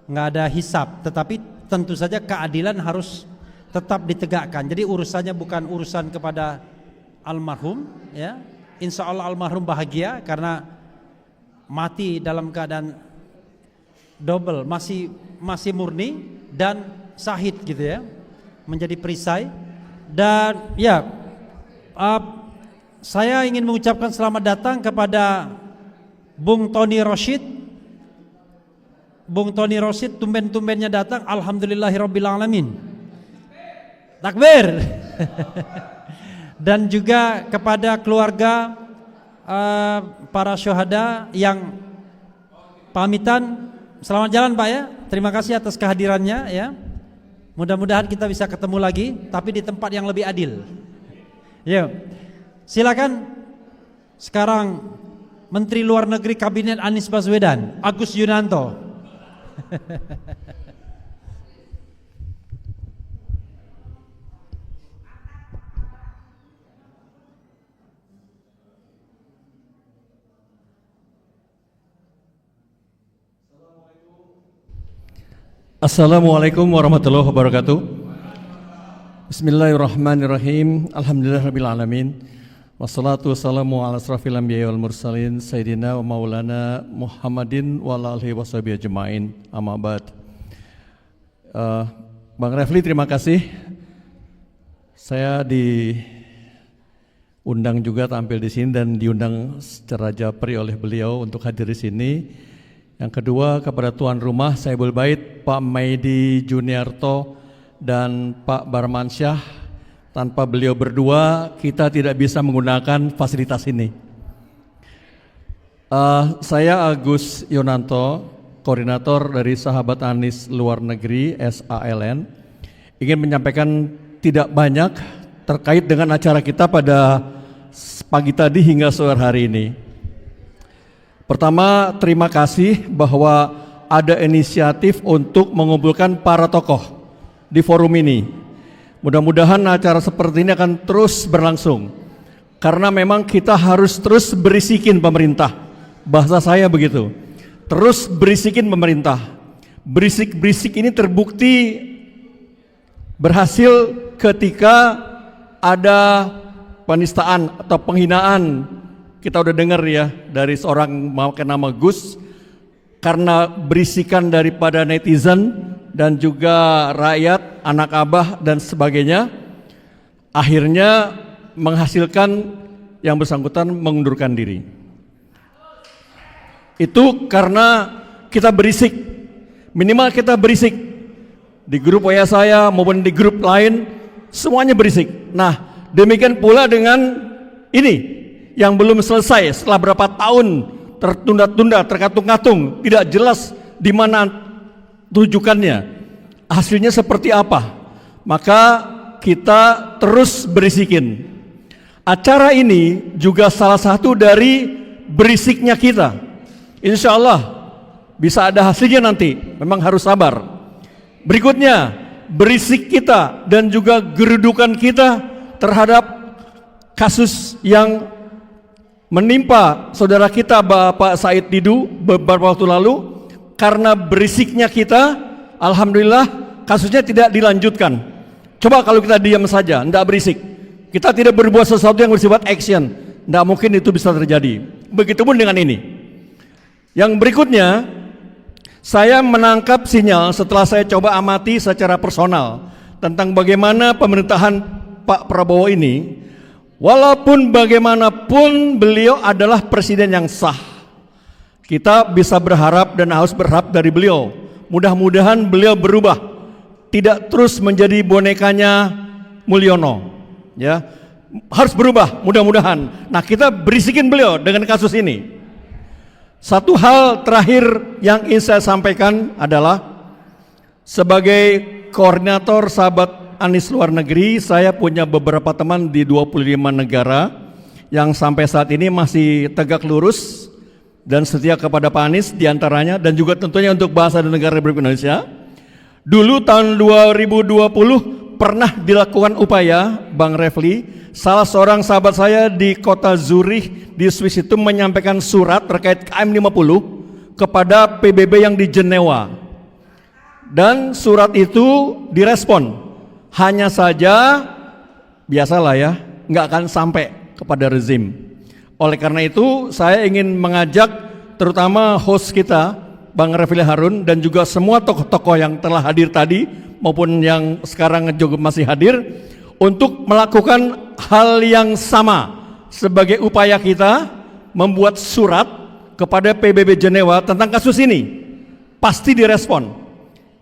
nggak ada hisab, tetapi tentu saja keadilan harus tetap ditegakkan. Jadi urusannya bukan urusan kepada almarhum, ya. Insya Allah almarhum bahagia karena mati dalam keadaan double, masih murni dan syahid gitu ya, menjadi perisai. Dan ya, saya ingin mengucapkan selamat datang kepada Bung Tony Rosyid. Bung Tony Rosyid tumben-tumbennya datang, alhamdulillahirabbil alamin. Takbir. Dan juga kepada keluarga para syuhada yang pamitan, selamat jalan Pak ya. Terima kasih atas kehadirannya ya. Mudah-mudahan kita bisa ketemu lagi tapi di tempat yang lebih adil. Yuk. Silakan sekarang Menteri Luar Negeri Kabinet Anies Baswedan, Agus Yunanto. Assalamualaikum warahmatullahi wabarakatuh. Bismillahirrahmanirrahim. Alhamdulillahirabbil alamin. Wassalatu wassalamu ala asrafil anbiya'i wal mursalin sayyidina wa maulana Muhammadin wa ala alihi washabihi ajmain. Amma ba'd. Bang Refli, terima kasih. Saya diundang juga tampil di sini dan diundang secara japri oleh beliau untuk hadir di sini. Yang kedua, kepada tuan rumah Saibul Bait Pak Maidi Juniarto dan Pak Barmansyah, tanpa beliau berdua kita tidak bisa menggunakan fasilitas ini. Saya Agus Yunanto, koordinator dari Sahabat Anies Luar Negeri SALN, ingin menyampaikan tidak banyak terkait dengan acara kita pada pagi tadi hingga sore hari ini. Pertama, terima kasih bahwa ada inisiatif untuk mengumpulkan para tokoh di forum ini. Mudah-mudahan acara seperti ini akan terus berlangsung, karena memang kita harus terus berisikin pemerintah. Bahasa saya begitu, terus berisikin pemerintah. Berisik-berisik ini terbukti berhasil ketika ada penistaan atau penghinaan. Kita udah dengar ya dari seorang memakai nama Gus, karena berisikan daripada netizen dan juga rakyat, anak abah dan sebagainya, akhirnya menghasilkan yang bersangkutan mengundurkan diri. Itu karena kita berisik, minimal kita berisik di grup WA saya maupun di grup lain, semuanya berisik. Nah, demikian pula dengan ini yang belum selesai setelah berapa tahun tertunda-tunda, terkatung-katung, tidak jelas di mana tujukannya, hasilnya seperti apa. Maka kita terus berisikin. Acara ini juga salah satu dari berisiknya kita. Insya Allah bisa ada hasilnya nanti, memang harus sabar. Berikutnya, berisik kita dan juga gerudukan kita terhadap kasus yang menimpa saudara kita Bapak Said Didu beberapa waktu lalu. Karena berisiknya kita, alhamdulillah kasusnya tidak dilanjutkan. Coba kalau kita diam saja, tidak berisik, kita tidak berbuat sesuatu yang bersifat action, tidak mungkin itu bisa terjadi. Begitupun dengan ini. Yang berikutnya, saya menangkap sinyal setelah saya coba amati secara personal tentang bagaimana pemerintahan Pak Prabowo ini. Walaupun bagaimanapun beliau adalah presiden yang sah, kita bisa berharap dan harus berharap dari beliau. Mudah-mudahan beliau berubah, tidak terus menjadi bonekanya Mulyono. Ya, harus berubah, mudah-mudahan. Nah, kita berisikin beliau dengan kasus ini. Satu hal terakhir yang ingin saya sampaikan adalah sebagai koordinator Sahabat Anies Luar Negeri, saya punya beberapa teman di 25 negara yang sampai saat ini masih tegak lurus dan setia kepada Pak Anies diantaranya, dan juga tentunya untuk bangsa dan negara Republik Indonesia. Dulu tahun 2020 pernah dilakukan upaya, Bang Refli, salah seorang sahabat saya di kota Zurich di Swiss itu menyampaikan surat terkait KM50 kepada PBB yang di Jenewa. dan surat itu direspon. Hanya saja biasalah ya, nggak akan sampai kepada rezim. Oleh karena itu saya ingin mengajak terutama host kita Bang Refli Harun dan juga semua tokoh-tokoh yang telah hadir tadi maupun yang sekarang juga masih hadir untuk melakukan hal yang sama sebagai upaya kita membuat surat kepada PBB Jenewa tentang kasus ini. Pasti direspon.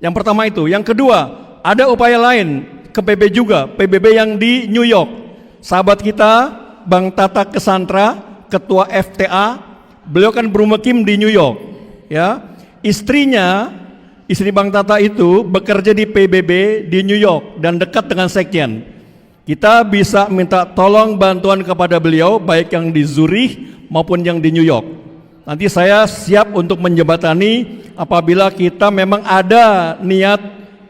Yang pertama itu. Yang kedua, ada upaya lain ke PBB juga, PBB yang di New York. Sahabat kita Bang Tata Kesantra, Ketua FTA, beliau kan bermukim di New York, ya. Istrinya, istri Bang Tata itu bekerja di PBB di New York dan dekat dengan Sekjen. Kita bisa minta tolong bantuan kepada beliau baik yang di Zurich maupun yang di New York. Nanti saya siap untuk menjembatani apabila kita memang ada niat,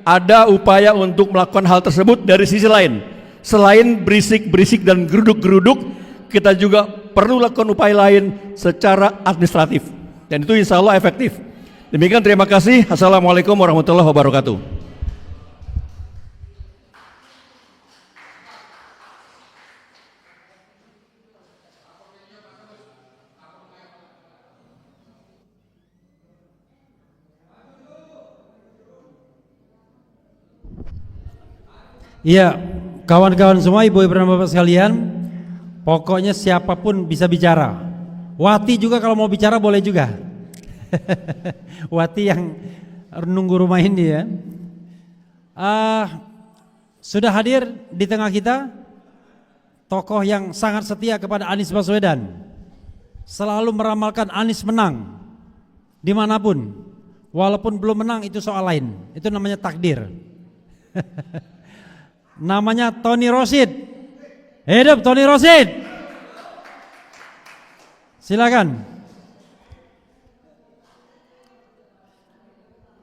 ada upaya untuk melakukan hal tersebut dari sisi lain. Selain berisik-berisik dan geruduk-geruduk, kita juga perlu lakukan upaya lain secara administratif. Dan itu insya Allah efektif. Demikian, terima kasih. Assalamualaikum warahmatullahi wabarakatuh. Iya, kawan-kawan semua, ibu-ibu dan bapak sekalian, pokoknya siapapun bisa bicara. Wati juga kalau mau bicara boleh juga. Wati yang nunggu rumah ini ya. Sudah hadir di tengah kita tokoh yang sangat setia kepada Anies Baswedan, selalu meramalkan Anies menang dimanapun. Walaupun belum menang itu soal lain, itu namanya takdir. Namanya Tony Rosid. Hidup Tony Rosid. Silakan.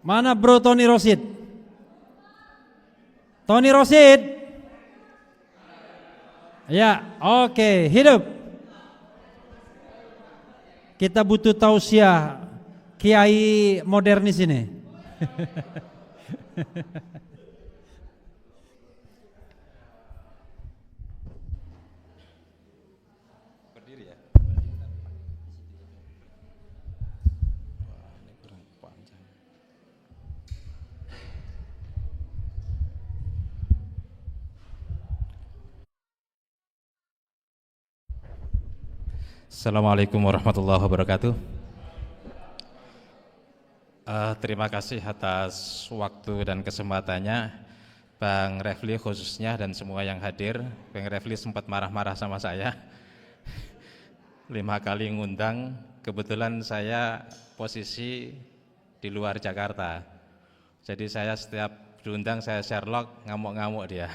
Mana bro Tony Rosid? Tony Rosid. Ya, oke, hidup. Kita butuh tausiah kiai modernis ini. Assalamualaikum warahmatullahi wabarakatuh. Terima kasih atas waktu dan kesempatannya Bang Refli khususnya dan semua yang hadir. Bang Refli sempat marah-marah sama saya 5 kali ngundang. Kebetulan saya posisi di luar Jakarta, jadi saya setiap diundang saya Sherlock, ngamuk-ngamuk dia.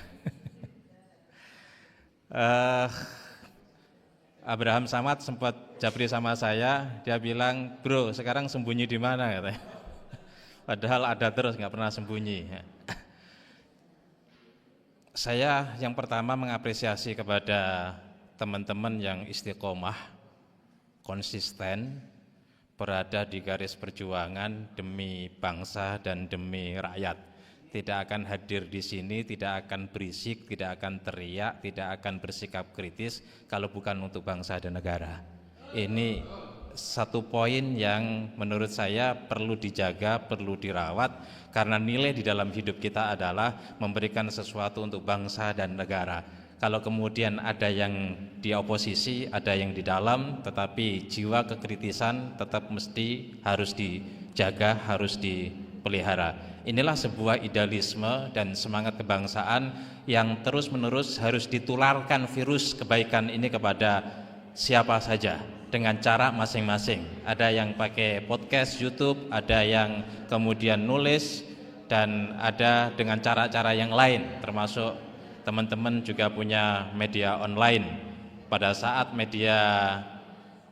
Abraham Samad sempat japri sama saya, dia bilang, bro sekarang sembunyi di mana katanya. Padahal ada terus, nggak pernah sembunyi. Saya yang pertama mengapresiasi kepada teman-teman yang istiqomah, konsisten, berada di garis perjuangan demi bangsa dan demi rakyat. Tidak akan hadir di sini, tidak akan berisik, tidak akan teriak, tidak akan bersikap kritis kalau bukan untuk bangsa dan negara. Ini satu poin yang menurut saya perlu dijaga, perlu dirawat, karena nilai di dalam hidup kita adalah memberikan sesuatu untuk bangsa dan negara. Kalau kemudian ada yang di oposisi, ada yang di dalam, tetapi jiwa kekritisan tetap mesti harus dijaga, harus dipelihara. Inilah sebuah idealisme dan semangat kebangsaan yang terus-menerus harus ditularkan virus kebaikan ini kepada siapa saja dengan cara masing-masing. Ada yang pakai podcast YouTube, ada yang kemudian nulis, dan ada dengan cara-cara yang lain, termasuk teman-teman juga punya media online. Pada saat media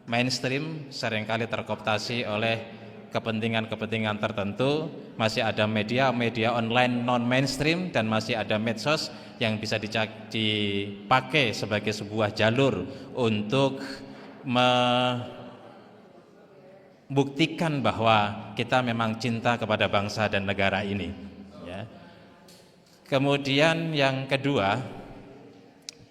mainstream seringkali terkooptasi oleh kepentingan-kepentingan tertentu, masih ada media online non-mainstream dan masih ada medsos yang bisa dipakai sebagai sebuah jalur untuk buktikan bahwa kita memang cinta kepada bangsa dan negara ini, ya. Kemudian yang kedua,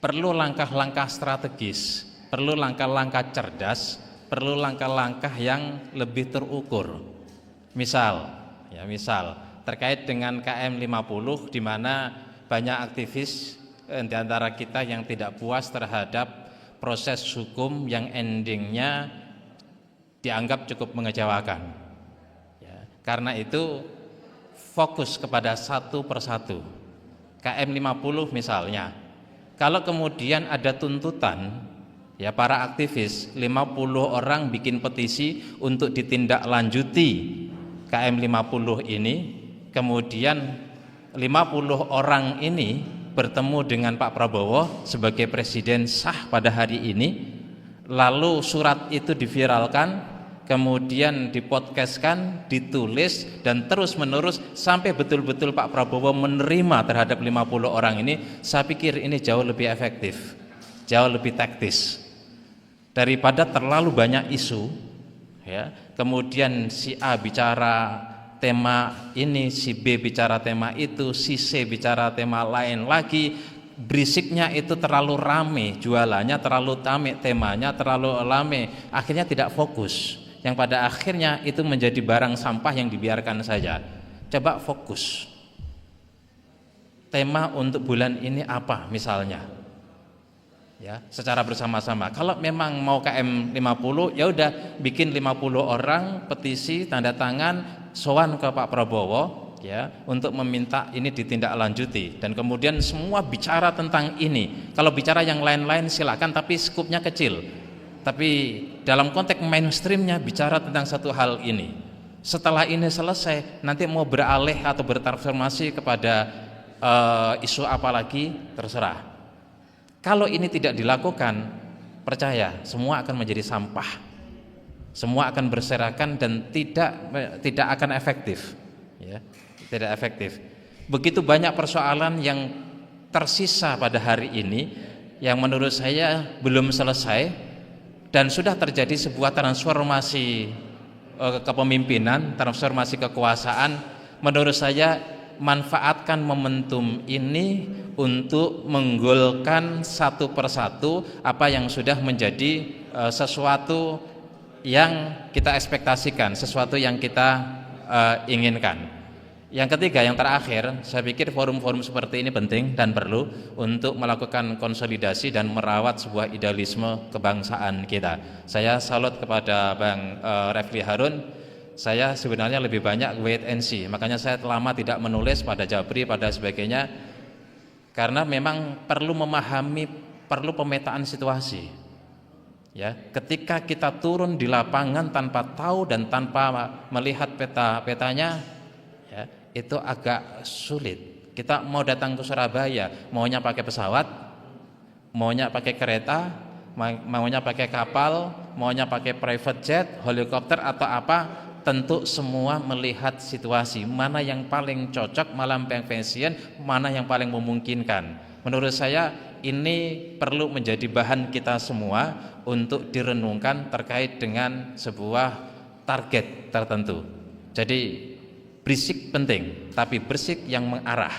perlu langkah-langkah strategis, perlu langkah-langkah cerdas, perlu langkah-langkah yang lebih terukur. Misal terkait dengan KM50, di mana banyak aktivis di antara kita yang tidak puas terhadap proses hukum yang endingnya dianggap cukup mengecewakan, ya. Karena itu fokus kepada satu persatu. KM50 misalnya, kalau kemudian ada tuntutan, ya, para aktivis 50 orang bikin petisi untuk ditindaklanjuti KM50 ini, kemudian 50 orang ini bertemu dengan Pak Prabowo sebagai presiden sah pada hari ini, lalu surat itu diviralkan, kemudian dipodcastkan, ditulis, dan terus menerus sampai betul-betul Pak Prabowo menerima terhadap 50 orang ini. Saya pikir ini jauh lebih efektif, jauh lebih taktis daripada terlalu banyak isu, ya. Kemudian si A bicara tema ini, si B bicara tema itu, si C bicara tema lain lagi. Berisiknya itu terlalu rame, jualannya terlalu rame, temanya terlalu rame, akhirnya tidak fokus, yang pada akhirnya itu menjadi barang sampah yang dibiarkan saja. Coba fokus, tema untuk bulan ini apa misalnya, ya, secara bersama-sama. Kalau memang mau KM50, ya udah bikin 50 orang petisi, tanda tangan, sowan ke Pak Prabowo, ya, untuk meminta ini ditindaklanjuti, dan kemudian semua bicara tentang ini. Kalau bicara yang lain-lain silakan, tapi skupnya kecil, tapi dalam konteks mainstreamnya bicara tentang satu hal ini. Setelah ini selesai, nanti mau beralih atau bertransformasi kepada isu apa lagi, terserah. Kalau ini tidak dilakukan, percaya semua akan menjadi sampah, semua akan berserakan dan tidak akan efektif, ya. Tidak efektif. Begitu banyak persoalan yang tersisa pada hari ini yang menurut saya belum selesai, dan sudah terjadi sebuah transformasi kepemimpinan, transformasi kekuasaan. Menurut saya manfaatkan momentum ini untuk menggolkan satu persatu apa yang sudah menjadi sesuatu yang kita ekspektasikan, sesuatu yang kita inginkan. Yang ketiga, yang terakhir, saya pikir forum-forum seperti ini penting dan perlu untuk melakukan konsolidasi dan merawat sebuah idealisme kebangsaan kita. Saya salut kepada Bang Refli Harun. Saya sebenarnya lebih banyak wait and see, makanya saya lama tidak menulis pada Jabri, pada sebagainya, karena memang perlu memahami, perlu pemetaan situasi, ya. Ketika kita turun di lapangan tanpa tahu dan tanpa melihat petanya, ya, itu agak sulit. Kita mau datang ke Surabaya, maunya pakai pesawat, maunya pakai kereta, maunya pakai kapal, maunya pakai private jet, helikopter atau apa, tentu semua melihat situasi, mana yang paling cocok, mana yang efisien, mana yang paling memungkinkan. Menurut saya ini perlu menjadi bahan kita semua untuk direnungkan terkait dengan sebuah target tertentu. Jadi berisik penting, tapi berisik yang mengarah.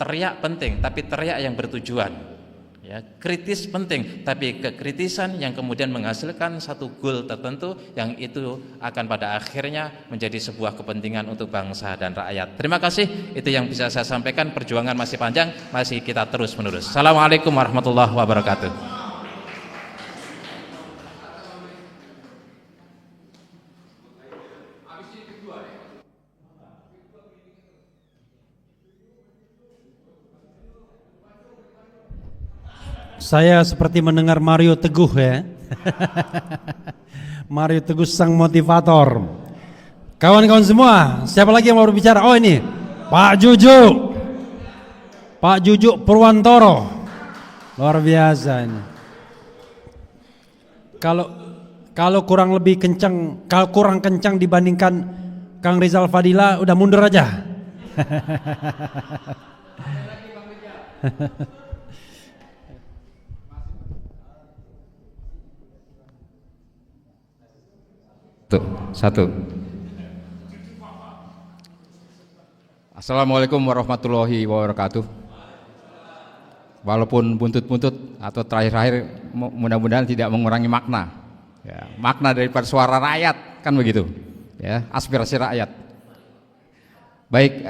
Teriak penting, tapi teriak yang bertujuan. Ya, kritis penting, tapi kekritisan yang kemudian menghasilkan satu goal tertentu yang itu akan pada akhirnya menjadi sebuah kepentingan untuk bangsa dan rakyat. Terima kasih, itu yang bisa saya sampaikan. Perjuangan masih panjang, masih kita terus menerus. Assalamualaikum warahmatullahi wabarakatuh. Saya seperti mendengar Mario Teguh, ya. Mario Teguh sang motivator. Kawan-kawan semua, siapa lagi yang mau berbicara? Oh, ini Pak Jujuk Purwantoro. Luar biasa ini. Kalau kurang lebih kencang, kalau kurang kencang dibandingkan Kang Rizal Fadila, udah mundur aja. Satu. Assalamualaikum warahmatullahi wabarakatuh. Walaupun buntut-buntut atau terakhir-akhir, mudah-mudahan tidak mengurangi makna. Ya, makna daripada suara rakyat kan begitu. Ya, aspirasi rakyat. Baik,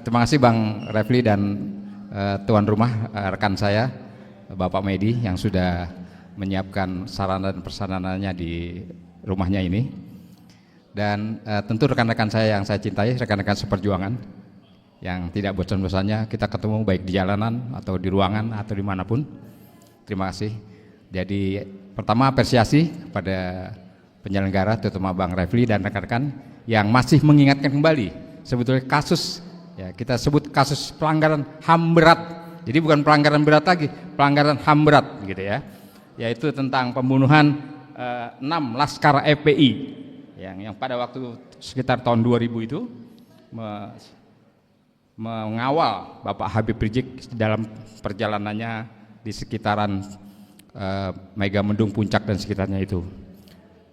terima kasih Bang Refli dan tuan rumah, rekan saya Bapak Medi yang sudah menyiapkan sarana dan prasarananya di rumahnya ini. Dan tentu rekan-rekan saya yang saya cintai, rekan-rekan seperjuangan yang tidak bosan-bosannya kita ketemu baik di jalanan atau di ruangan atau dimanapun. Terima kasih. Jadi pertama apresiasi kepada penyelenggara terutama Bang Refli dan rekan-rekan yang masih mengingatkan kembali sebetulnya kasus, ya kita sebut kasus pelanggaran HAM berat. Jadi bukan pelanggaran berat lagi, pelanggaran HAM berat gitu ya. Yaitu tentang pembunuhan 6 laskar FPI yang pada waktu sekitar tahun 2000 itu mengawal Bapak Habib Rizik dalam perjalanannya di sekitaran Megamendung, Puncak dan sekitarnya itu.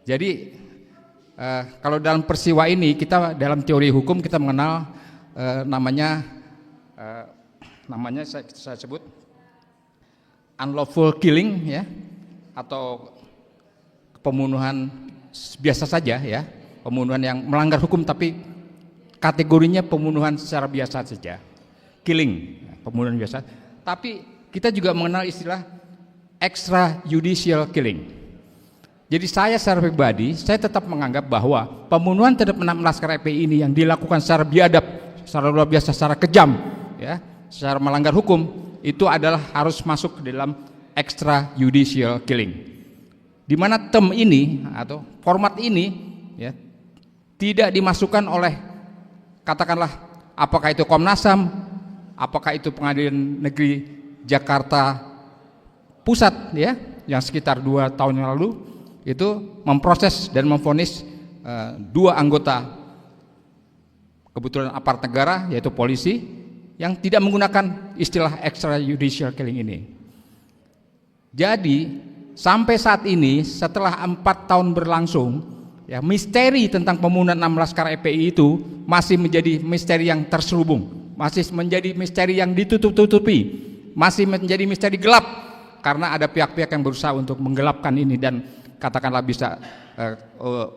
Jadi kalau dalam peristiwa ini kita dalam teori hukum kita mengenal namanya saya sebut unlawful killing ya, atau pembunuhan biasa saja ya, pembunuhan yang melanggar hukum tapi kategorinya pembunuhan secara biasa saja, killing, pembunuhan biasa. Tapi kita juga mengenal istilah extrajudicial killing. Jadi saya secara pribadi, saya tetap menganggap bahwa pembunuhan terhadap 6 laskar FPI ini yang dilakukan secara biadab, secara luar biasa, secara kejam, ya, secara melanggar hukum, itu adalah harus masuk ke dalam extrajudicial killing. Di mana term ini atau format ini, ya, tidak dimasukkan oleh katakanlah apakah itu Komnas HAM, apakah itu Pengadilan Negeri Jakarta Pusat ya, yang sekitar 2 tahun yang lalu itu memproses dan memvonis 2 anggota kebetulan aparat negara yaitu polisi yang tidak menggunakan istilah extrajudicial killing ini. Jadi sampai saat ini setelah 4 tahun berlangsung ya, misteri tentang pembunuhan 6 laskar FPI itu masih menjadi misteri yang terselubung, masih menjadi misteri yang ditutup-tutupi, masih menjadi misteri gelap karena ada pihak-pihak yang berusaha untuk menggelapkan ini dan katakanlah bisa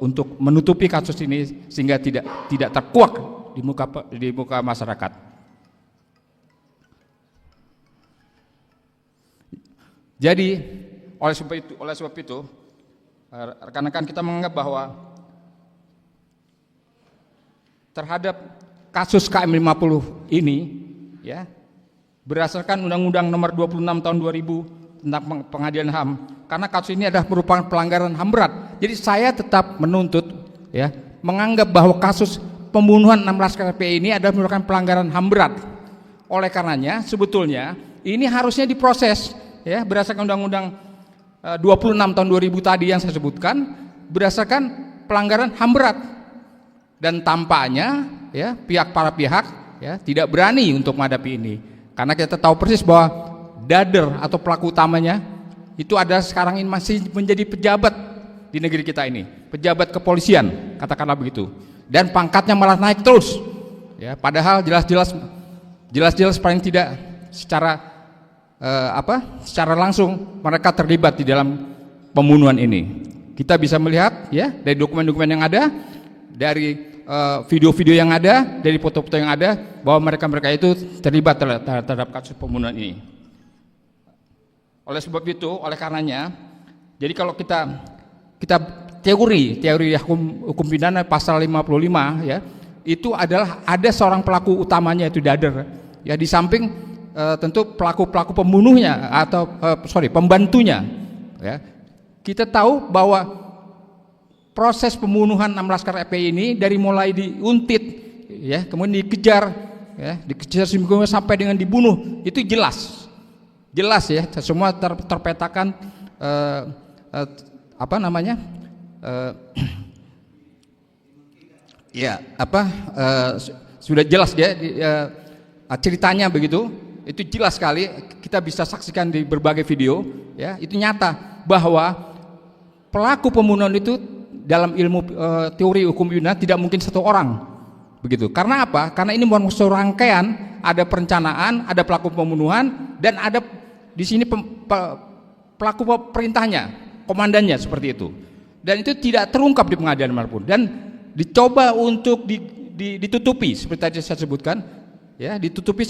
untuk menutupi kasus ini sehingga tidak terkuak di muka masyarakat. Jadi oleh sebab itu rekan-rekan kita menganggap bahwa terhadap kasus KM50 ini ya, berdasarkan Undang-Undang Nomor 26 Tahun 2000 tentang Pengadilan HAM, karena kasus ini adalah merupakan pelanggaran HAM berat. Jadi saya tetap menuntut ya, menganggap bahwa kasus pembunuhan 6 laskar FPI ini adalah merupakan pelanggaran HAM berat. Oleh karenanya sebetulnya ini harusnya diproses ya berdasarkan Undang-Undang 26 tahun 2000 tadi yang saya sebutkan, berdasarkan pelanggaran HAM berat. Dan tampaknya ya para pihak ya tidak berani untuk menghadapi ini. Karena kita tahu persis bahwa dader atau pelaku utamanya itu adalah sekarang ini masih menjadi pejabat di negeri kita ini, pejabat kepolisian, katakanlah begitu. Dan pangkatnya malah naik terus. Ya, padahal jelas-jelas paling tidak secara secara langsung mereka terlibat di dalam pembunuhan ini. Kita bisa melihat ya dari dokumen-dokumen yang ada, dari video-video yang ada, dari foto-foto yang ada bahwa mereka itu terlibat terhadap kasus pembunuhan ini. Oleh sebab itu, oleh karenanya, jadi kalau kita teori hukum pidana pasal 55 ya, itu adalah ada seorang pelaku utamanya itu dader. Ya di samping tentu pelaku pembunuhnya atau pembantunya ya. Kita tahu bahwa proses pembunuhan 6 laskar FPI ini dari mulai diuntit ya, kemudian dikejar sampai dengan dibunuh, itu jelas ya, semua terpetakan sudah jelas ya ceritanya begitu. Itu jelas sekali, kita bisa saksikan di berbagai video ya, itu nyata bahwa pelaku pembunuhan itu dalam ilmu teori hukum pidana tidak mungkin satu orang, begitu. Karena apa? Karena ini bukan suatu rangkaian, ada perencanaan, ada pelaku pembunuhan, dan ada di sini pelaku perintahnya, komandannya, seperti itu. Dan itu tidak terungkap di pengadilan manapun, dan dicoba untuk ditutupi seperti tadi saya sebutkan, ya, ditutupi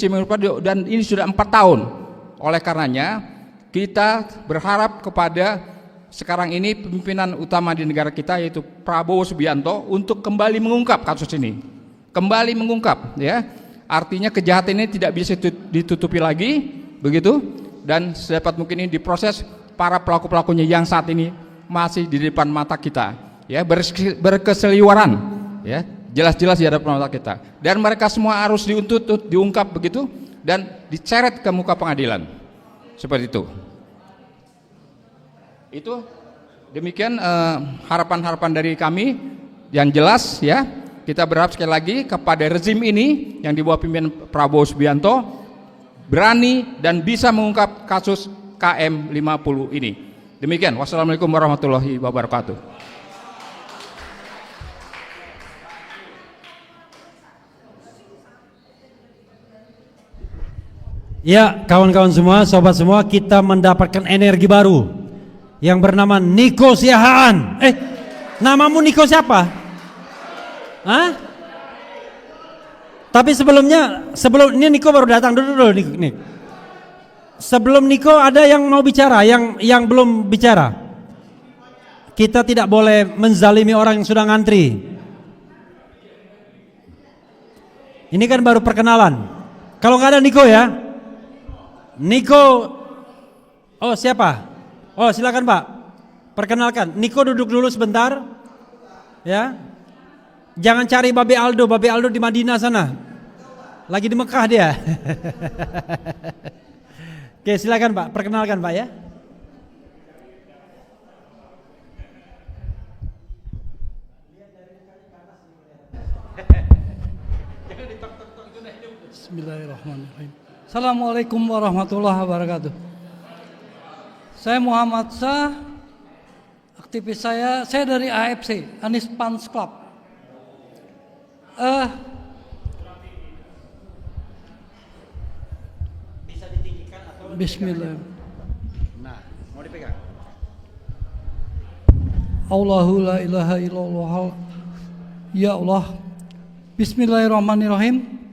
dan ini sudah 4 tahun. Oleh karenanya kita berharap kepada sekarang ini pimpinan utama di negara kita, yaitu Prabowo Subianto, untuk kembali mengungkap kasus ini, kembali mengungkap, ya. Artinya kejahatan ini tidak bisa ditutupi lagi, begitu, dan sedapat mungkin ini diproses para pelaku-pelakunya yang saat ini masih di depan mata kita, ya, berkeseliweran, ya, jelas-jelas di hadapan mata kita, dan mereka semua harus diungkap, begitu, dan diseret ke muka pengadilan, seperti itu. Itu demikian harapan-harapan dari kami yang jelas, ya. Kita berharap sekali lagi kepada rezim ini yang di bawah pimpinan Prabowo Subianto berani dan bisa mengungkap kasus KM50 ini. Demikian. Wassalamualaikum warahmatullahi wabarakatuh. Ya, kawan-kawan semua, sobat semua, kita mendapatkan energi baru yang bernama Niko Siahaan. Namamu Niko siapa? Hah? Tapi sebelum ini Niko baru datang dulu nih. Sebelum Niko ada yang mau bicara, yang belum bicara. Kita tidak boleh menzalimi orang yang sudah ngantri. Ini kan baru perkenalan. Kalau nggak ada Niko ya. Niko, oh siapa? Oh silakan Pak, perkenalkan. Niko duduk dulu sebentar, ya. Jangan cari Babe Aldo di Madinah sana, lagi di Mekah dia. Oke silakan Pak, perkenalkan Pak ya. Bismillahirrahmanirrahim. Assalamualaikum warahmatullahi wabarakatuh. Saya Muhammad Shah, aktivis saya dari AFC, Anies Fans Club. Bisa ditinggikan atau Bismillah. Nah, mau dipegang. Allahu la ilaha illallah. Ya Allah. Bismillahirrahmanirrahim.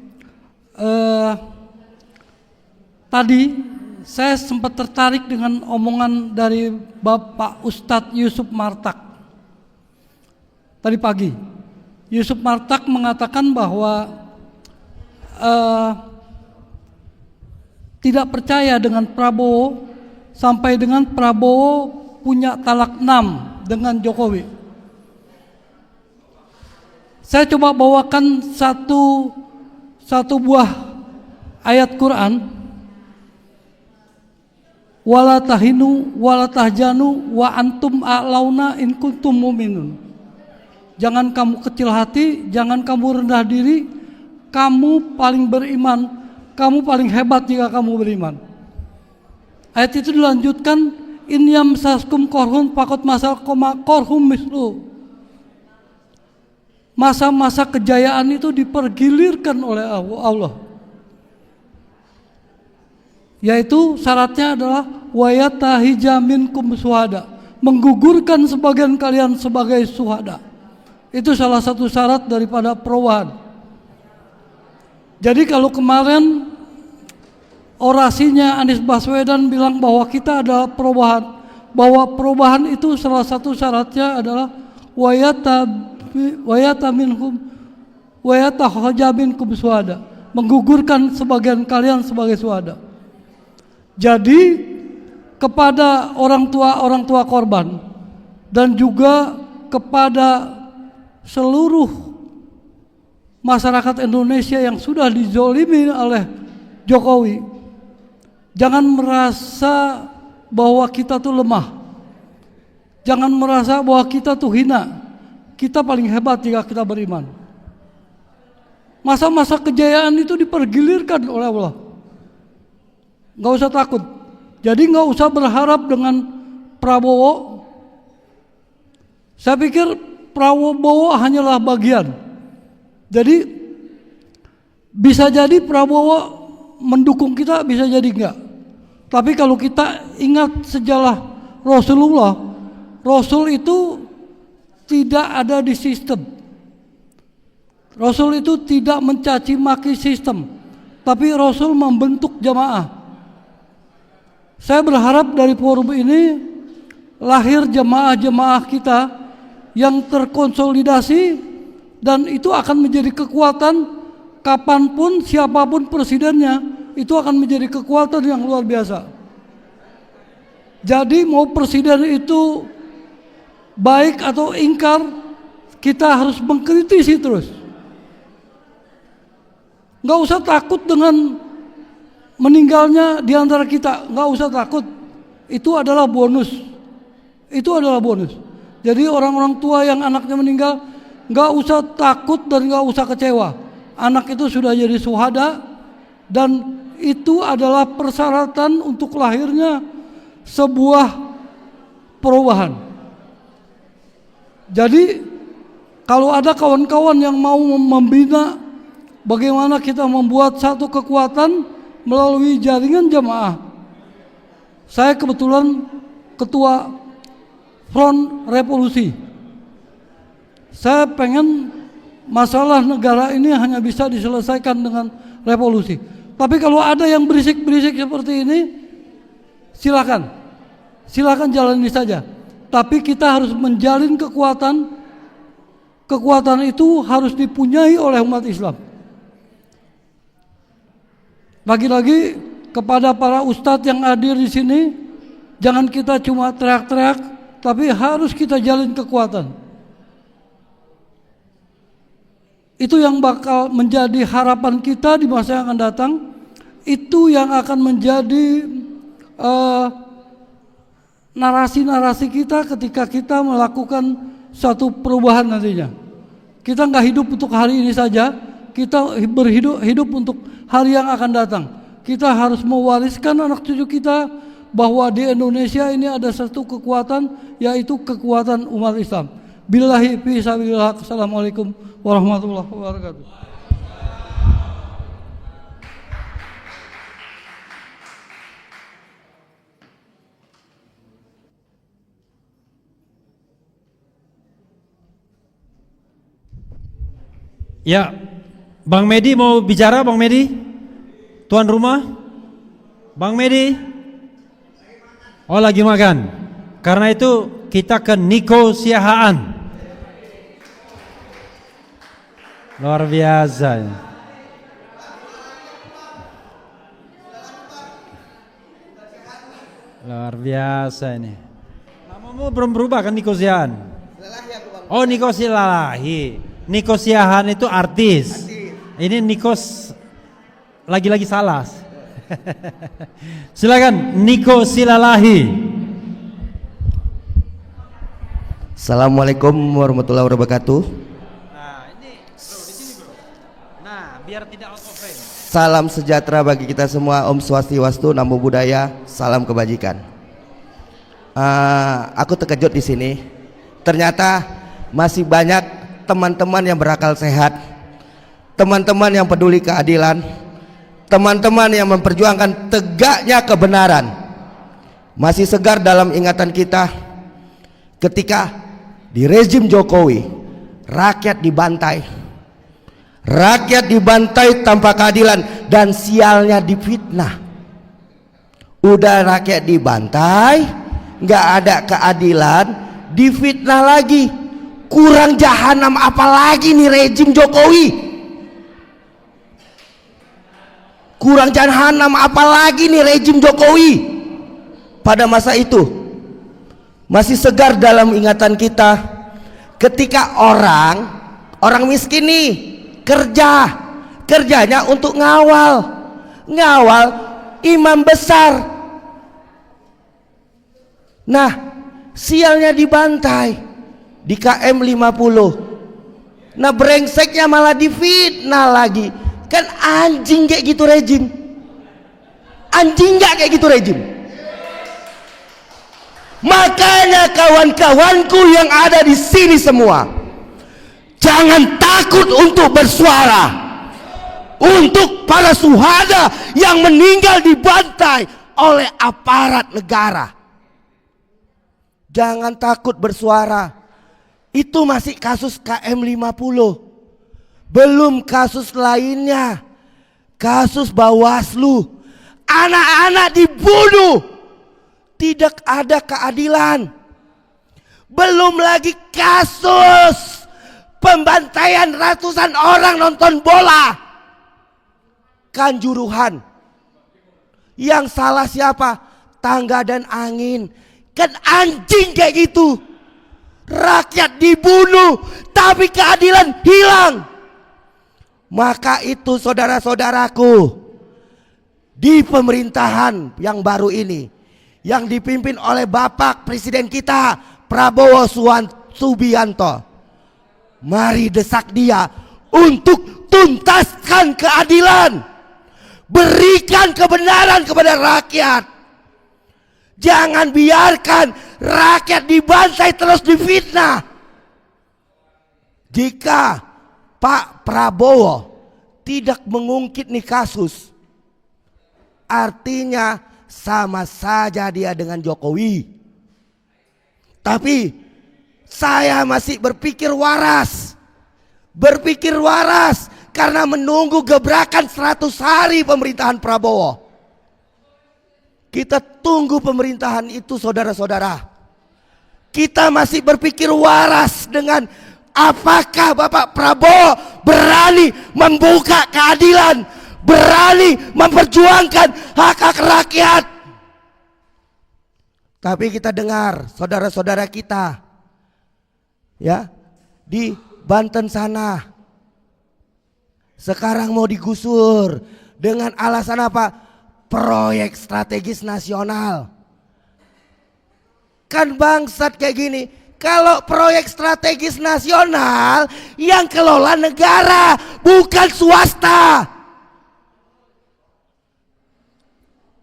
Tadi saya sempat tertarik dengan omongan dari Bapak Ustadz Yusuf Martak tadi pagi. Yusuf Martak mengatakan bahwa tidak percaya dengan Prabowo sampai dengan Prabowo punya talak 6 dengan Jokowi. Saya coba bawakan satu buah ayat Quran. Wala tahinu wala tahjanu wa antum a'launa in kuntum mu'minun. Jangan kamu kecil hati, jangan kamu rendah diri, kamu paling beriman, kamu paling hebat jika kamu beriman. Ayat itu dilanjutkan, in yamsaskum korhun fakot masal koma korhum mislu. Masa-masa kejayaan itu dipergilirkan oleh Allah. Yaitu syaratnya adalah wayatahija minkum suhada, menggugurkan sebagian kalian sebagai suhada. Itu salah satu syarat daripada perubahan. Jadi kalau kemarin orasinya Anies Baswedan bilang bahwa kita adalah perubahan, bahwa perubahan itu salah satu syaratnya adalah wayatahoja minkum suhada, menggugurkan sebagian kalian sebagai suhada. Jadi kepada orang tua korban dan juga kepada seluruh masyarakat Indonesia yang sudah dizolimi oleh Jokowi, jangan merasa bahwa kita tuh lemah, jangan merasa bahwa kita tuh hina. Kita paling hebat jika kita beriman. Masa-masa kejayaan itu dipergilirkan oleh Allah. Gak usah takut. Jadi gak usah berharap dengan Prabowo. Saya pikir Prabowo hanyalah bagian. Jadi bisa jadi Prabowo mendukung kita, bisa jadi enggak. Tapi kalau kita ingat sejarah Rasulullah, Rasul itu tidak ada di sistem. Rasul itu tidak mencaci maki sistem, tapi Rasul membentuk jamaah. Saya berharap dari forum ini lahir jemaah-jemaah kita yang terkonsolidasi, dan itu akan menjadi kekuatan kapanpun siapapun presidennya, itu akan menjadi kekuatan yang luar biasa. Jadi mau presiden itu baik atau ingkar, kita harus mengkritisi terus. Nggak usah takut dengan meninggalnya di antara kita, nggak usah takut. Itu adalah bonus. Itu adalah bonus. Jadi orang-orang tua yang anaknya meninggal, nggak usah takut dan nggak usah kecewa. Anak itu sudah jadi syuhada, dan itu adalah persyaratan untuk lahirnya sebuah perubahan. Jadi kalau ada kawan-kawan yang mau membina bagaimana kita membuat satu kekuatan melalui jaringan jamaah. Saya kebetulan ketua Front Revolusi. Saya pengen masalah negara ini hanya bisa diselesaikan dengan revolusi. Tapi kalau ada yang berisik-berisik seperti ini, silakan jalani saja. Tapi kita harus menjalin kekuatan. Kekuatan itu harus dipunyai oleh umat Islam. Lagi-lagi kepada para ustadz yang hadir di sini, jangan kita cuma teriak-teriak, tapi harus kita jalin kekuatan. Itu yang bakal menjadi harapan kita di masa yang akan datang. Itu yang akan menjadi narasi-narasi kita ketika kita melakukan suatu perubahan nantinya. Kita nggak hidup untuk hari ini saja, kita hidup untuk hari yang akan datang. Kita harus mewariskan anak cucu kita bahwa di Indonesia ini ada satu kekuatan, yaitu kekuatan umat Islam. Billahi fi sabilillah. Assalamualaikum warahmatullahi wabarakatuh. Ya, Bang Medi mau bicara, Bang Medi? Tuan rumah? Bang Medi? Oh, lagi makan. Karena itu kita ke negosiasi. Luar biasa. Luar biasa ini. Namamu belum berubah kan, Nikosiahan? Oh, Nikosilahi. Nikosiahan itu artis. Ini Nikos lagi-lagi salah. Silakan Nikosilalahi. Assalamualaikum warahmatullahi wabarakatuh. Nah, ini bro, di sini bro. Nah, biar tidak out of frame. Salam sejahtera bagi kita semua. Om Swastiastu, Namo Buddhaya, salam kebajikan. Aku terkejut di sini. Ternyata masih banyak teman-teman yang berakal sehat, teman-teman yang peduli keadilan, teman-teman yang memperjuangkan tegaknya kebenaran. Masih segar dalam ingatan kita ketika di rezim Jokowi rakyat dibantai tanpa keadilan, dan sialnya difitnah. Udah rakyat dibantai, nggak ada keadilan, difitnah lagi. Kurang jahanam apalagi nih rezim Jokowi? Kurang jahanam apalagi nih rezim Jokowi? Pada masa itu masih segar dalam ingatan kita ketika orang miskin nih kerjanya untuk ngawal imam besar. Nah, sialnya dibantai di KM 50. Nah, brengseknya malah difitnah lagi. Kan anjing kayak gitu rezim. Anjing gak kayak gitu rezim? Makanya kawan-kawanku yang ada di sini semua, Jangan takut untuk bersuara. Untuk para syuhada yang meninggal dibantai oleh aparat negara. Jangan takut bersuara. Itu masih kasus KM50. Belum kasus lainnya. Kasus Bawaslu. Anak-anak dibunuh. Tidak ada keadilan. Belum lagi kasus pembantaian ratusan orang nonton bola. Kanjuruhan. Yang salah siapa? Tangga dan angin. Kan anjing kayak gitu. Rakyat dibunuh, tapi keadilan hilang. Maka itu saudara-saudaraku, di pemerintahan yang baru ini, yang dipimpin oleh Bapak Presiden kita Prabowo Subianto, mari desak dia untuk tuntaskan keadilan. Berikan kebenaran kepada rakyat. Jangan biarkan rakyat dibantai terus difitnah. Jika Pak Prabowo tidak mengungkit nih kasus, artinya sama saja dia dengan Jokowi. Tapi saya masih berpikir waras. Berpikir waras karena menunggu gebrakan 100 hari pemerintahan Prabowo. Kita tunggu pemerintahan itu, saudara-saudara. Kita masih berpikir waras dengan apakah Bapak Prabowo berani membuka keadilan, berani memperjuangkan hak-hak rakyat. Tapi kita dengar saudara-saudara kita, ya, di Banten sana sekarang mau digusur dengan alasan apa? Proyek strategis nasional. Kan bangsat kayak gini. Kalau proyek strategis nasional yang kelola negara, bukan swasta.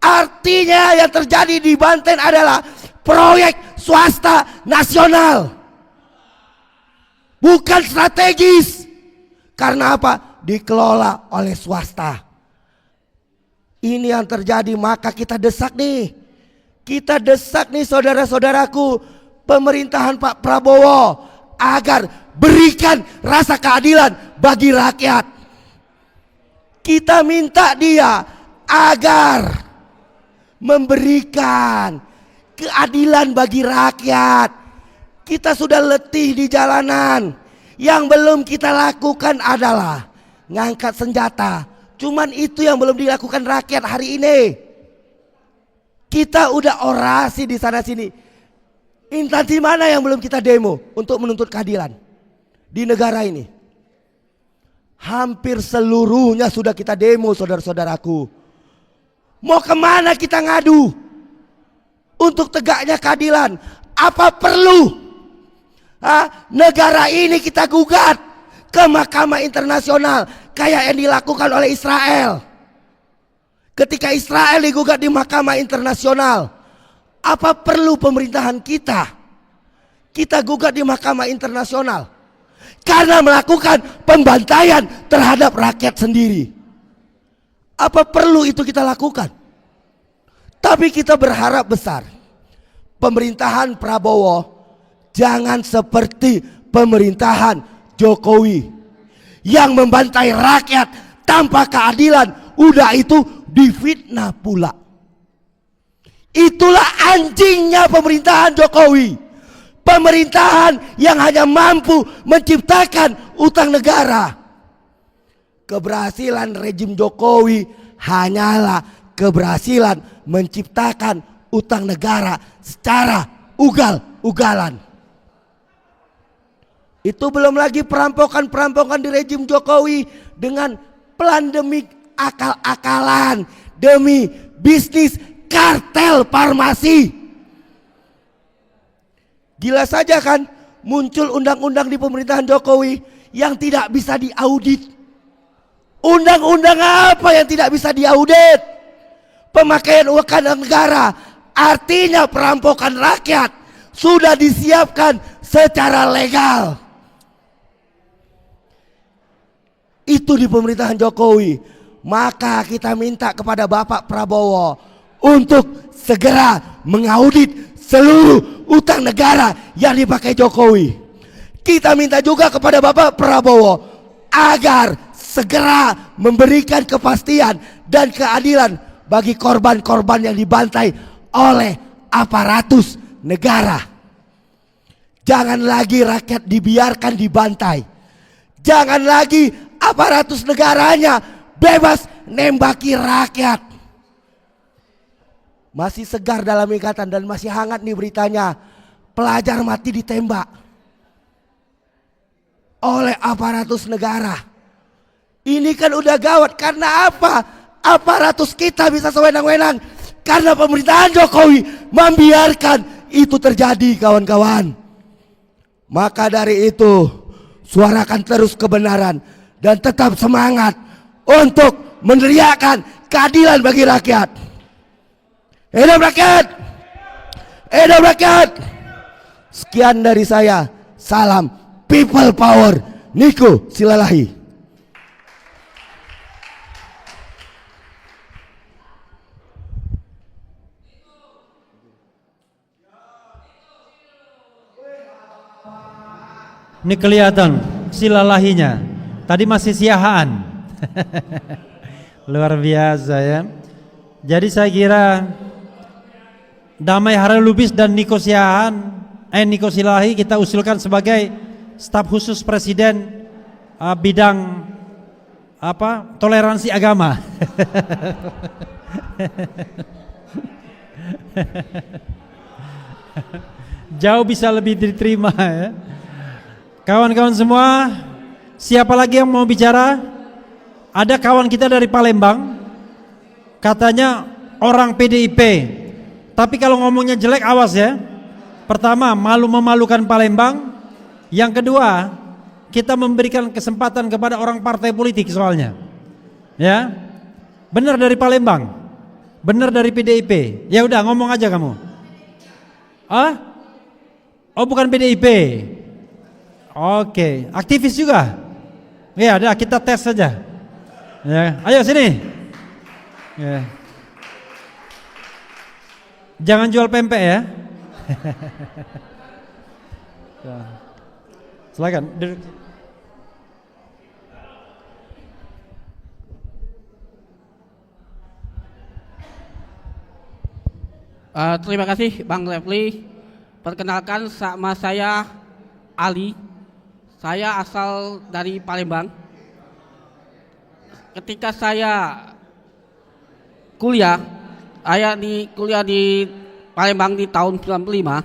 Artinya yang terjadi di Banten adalah proyek swasta nasional, bukan strategis. Karena apa? Dikelola oleh swasta. Ini yang terjadi, maka kita desak nih. Kita desak nih saudara-saudaraku, pemerintahan Pak Prabowo agar berikan rasa keadilan bagi rakyat. Kita minta dia agar memberikan keadilan bagi rakyat. Kita sudah letih di jalanan. Yang belum kita lakukan adalah ngangkat senjata. Cuman itu yang belum dilakukan rakyat hari ini. Kita udah orasi di sana sini. Instansi mana yang belum kita demo untuk menuntut keadilan di negara ini? Hampir seluruhnya sudah kita demo, saudara-saudaraku. Mau kemana kita ngadu untuk tegaknya keadilan? Apa perlu negara ini kita gugat ke Mahkamah Internasional kayak yang dilakukan oleh Israel? Ketika Israel digugat di Mahkamah Internasional, apa perlu pemerintahan kita gugat di Mahkamah Internasional karena melakukan pembantaian terhadap rakyat sendiri? Apa perlu itu kita lakukan? Tapi kita berharap besar, pemerintahan Prabowo jangan seperti pemerintahan Jokowi yang membantai rakyat tanpa keadilan, udah itu difitnah pula. Itulah anjingnya pemerintahan Jokowi. Pemerintahan yang hanya mampu menciptakan utang negara. Keberhasilan rejim Jokowi hanyalah keberhasilan menciptakan utang negara secara ugal-ugalan. Itu belum lagi perampokan-perampokan di rejim Jokowi dengan plan demi akal-akalan, demi bisnis kartel farmasi. Gila saja kan, muncul undang-undang di pemerintahan Jokowi yang tidak bisa diaudit. Undang-undang apa yang tidak bisa diaudit? Pemakaian uang negara, artinya perampokan rakyat, sudah disiapkan secara legal. itu di pemerintahan Jokowi. Maka kita minta kepada Bapak Prabowo untuk segera mengaudit seluruh utang negara yang dipakai Jokowi. Kita minta juga kepada Bapak Prabowo agar segera memberikan kepastian dan keadilan bagi korban-korban yang dibantai oleh aparatus negara. Jangan lagi rakyat dibiarkan dibantai. Jangan lagi aparatus negaranya bebas nembaki rakyat. Masih segar dalam ingatan dan masih hangat nih beritanya. Pelajar mati ditembak oleh aparatus negara. Ini kan udah gawat. Karena apa? Aparatus kita bisa sewenang-wenang karena pemerintahan Jokowi membiarkan itu terjadi, kawan-kawan. Maka dari itu, suarakan terus kebenaran dan tetap semangat untuk meneriakkan keadilan bagi rakyat. Hidup rakyat! Hidup rakyat! Sekian dari saya. Salam People Power. Niko Silalahi. Ini kelihatan silalahinya. Tadi masih siahaan. Luar biasa ya. Jadi saya kira Damai Harilubis dan Niko Silalahi kita usulkan sebagai staf khusus presiden bidang toleransi agama. Jauh bisa lebih diterima ya. Kawan-kawan semua, siapa lagi yang mau bicara? Ada kawan kita dari Palembang, katanya orang PDIP. Tapi kalau ngomongnya jelek awas ya. Pertama, malu-memalukan Palembang. Yang kedua, kita memberikan kesempatan kepada orang partai politik soalnya. Ya, benar dari Palembang, benar dari PDIP. Ya udah ngomong aja kamu. Oh bukan PDIP. Oke, aktivis juga. Ya, udah kita tes saja. Ya, ayo sini. Ya. Jangan jual pempek ya. Silakan. Duduk. Terima kasih Bang Refli. Perkenalkan, sama saya Ali. Saya asal dari Palembang. Ketika saya kuliah di Palembang di tahun 95,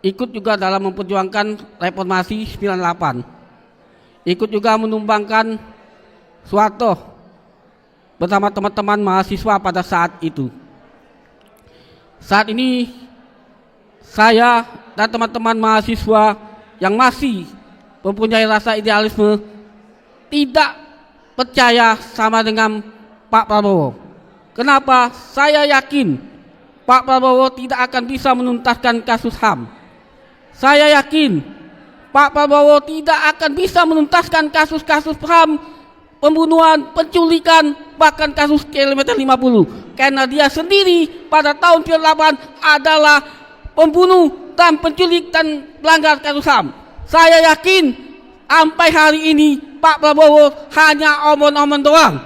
ikut juga dalam memperjuangkan reformasi 98. Ikut juga menumbangkan Soeharto bersama teman-teman mahasiswa pada saat itu. Saat ini saya dan teman-teman mahasiswa yang masih mempunyai rasa idealisme tidak percaya sama dengan Pak Prabowo. Kenapa? Saya yakin Pak Prabowo tidak akan bisa menuntaskan kasus HAM. Saya yakin Pak Prabowo tidak akan bisa menuntaskan kasus-kasus HAM, pembunuhan, penculikan, bahkan kasus kilometer 50. Karena dia sendiri pada tahun 98 adalah pembunuh dan penculik dan pelanggar kasus HAM. Saya yakin sampai hari ini Pak Prabowo hanya omong-omong doang.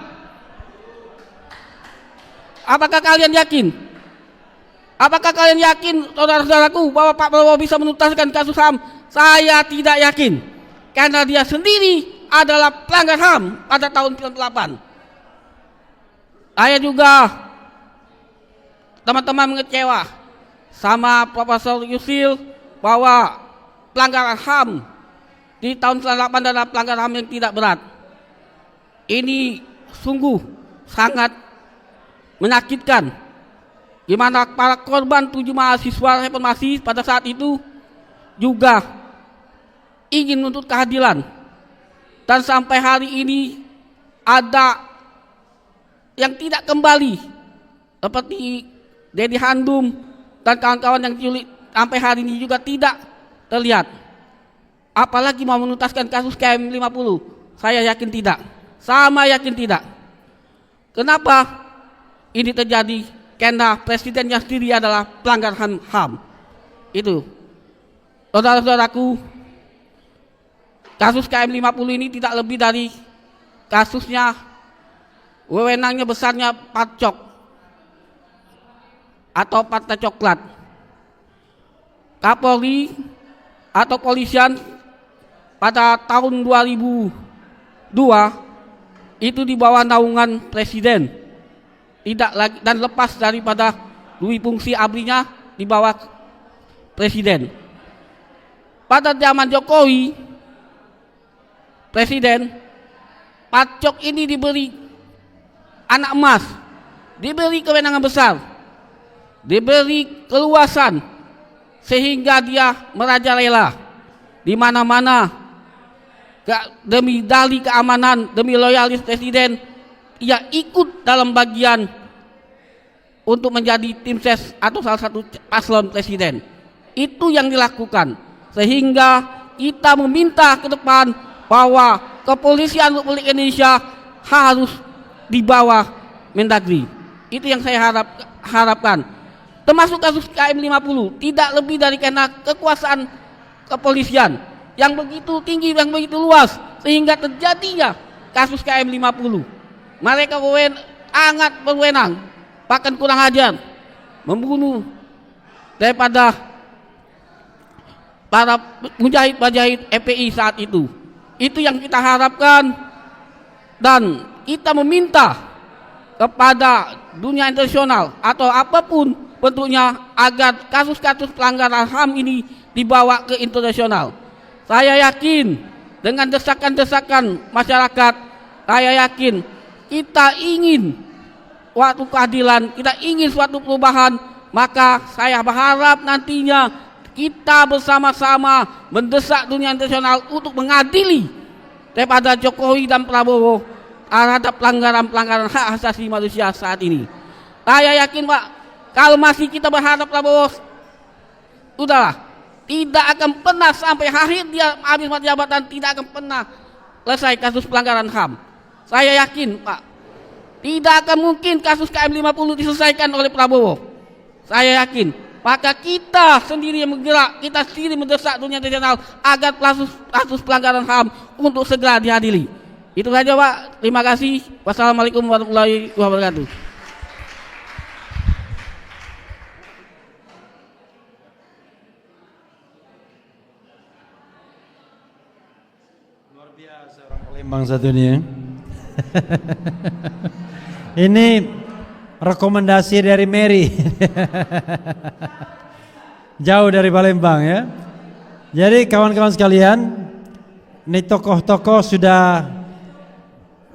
Apakah kalian yakin? Apakah kalian yakin, saudara-saudaraku, bahwa Pak Prabowo bisa menuntaskan kasus HAM? Saya tidak yakin. Karena dia sendiri adalah pelanggar HAM pada tahun 98. Saya juga teman-teman mengecewa sama Profesor Yusril bahwa pelanggaran HAM di tahun 98 adalah pelanggaran HAM yang tidak berat. Ini sungguh sangat menyakitkan, di mana para korban 7 mahasiswa reformasi pada saat itu juga ingin menuntut keadilan. Dan sampai hari ini ada yang tidak kembali, seperti Dedi Handum dan kawan-kawan yang diculik sampai hari ini juga tidak terlihat. Apalagi mau menuntaskan kasus KM 50. Saya yakin tidak. Sama yakin tidak. Kenapa ini terjadi? Karena presidennya sendiri adalah pelanggar HAM. Itu. Saudara-saudaraku, kasus KM 50 ini tidak lebih dari kasusnya wewenangnya besarnya Patcok atau Partai Coklat. Kapolri atau polisian pada tahun 2002 itu di bawah naungan presiden, tidak lagi dan lepas daripada fungsi ABRI-nya di bawah presiden. Pada zaman Jokowi presiden, Patcok ini diberi anak emas, diberi kewenangan besar, diberi keluasan sehingga dia merajalela di mana-mana demi dalih keamanan, demi loyalis presiden, ia ikut dalam bagian untuk menjadi tim ses atau salah satu paslon presiden. Itu yang dilakukan, sehingga kita meminta ke depan bahwa kepolisian Republik Indonesia harus di bawah Mendagri. Itu yang saya harapkan. Termasuk kasus KM 50, tidak lebih dari karena kekuasaan kepolisian yang begitu tinggi, yang begitu luas, sehingga terjadinya kasus KM 50. Mereka sangat berwenang, bahkan kurang ajar, membunuh daripada para mujahid-mujahid FPI saat itu. Itu yang kita harapkan, dan kita meminta kepada dunia internasional atau apapun bentuknya agar kasus-kasus pelanggaran HAM ini dibawa ke internasional. Saya yakin dengan desakan-desakan masyarakat, saya yakin kita ingin suatu keadilan, kita ingin suatu perubahan, maka saya berharap nantinya kita bersama-sama mendesak dunia internasional untuk mengadili daripada Jokowi dan Prabowo terhadap pelanggaran-pelanggaran hak asasi manusia saat ini. Saya yakin, Pak, kalau masih kita berharap Prabowo, sudahlah, tidak akan pernah sampai akhir dia habis masa jabatan, tidak akan pernah selesai kasus pelanggaran HAM. Saya yakin, Pak, tidak akan mungkin kasus KM 50 diselesaikan oleh Prabowo. Saya yakin, maka kita sendiri yang bergerak, kita sendiri mendesak dunia internasional agar kasus pelanggaran HAM untuk segera diadili. Itu saja, Pak. Terima kasih. Wassalamualaikum warahmatullahi wabarakatuh. Luar biasa orang Palembang satu ini ya. Ini rekomendasi dari Mary. Jauh dari Palembang ya. Jadi kawan-kawan sekalian, ini tokoh-tokoh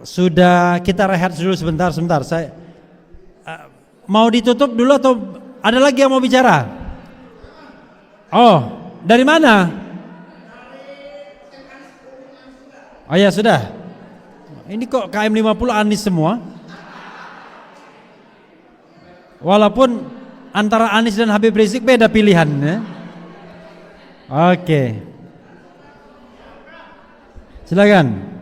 sudah kita rehat dulu sebentar. Saya mau ditutup dulu atau ada lagi yang mau bicara? Oh, dari mana? Oh ya sudah. Ini kok KM 50 Anies semua? Walaupun antara Anies dan Habib Rizik beda pilihan ya. Oke. Silakan.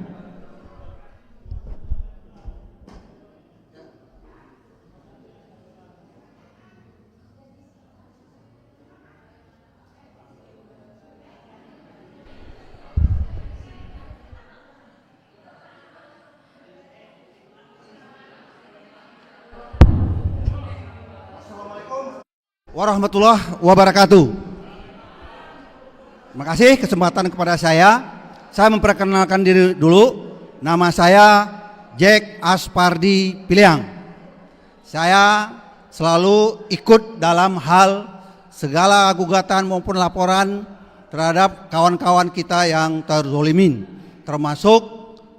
Warahmatullahi wabarakatuh. Terima kasih kesempatan kepada saya. Saya memperkenalkan diri dulu. Nama saya Jack Aspardi Piliang. Saya selalu ikut dalam hal segala gugatan maupun laporan terhadap kawan-kawan kita yang terzolimin. Termasuk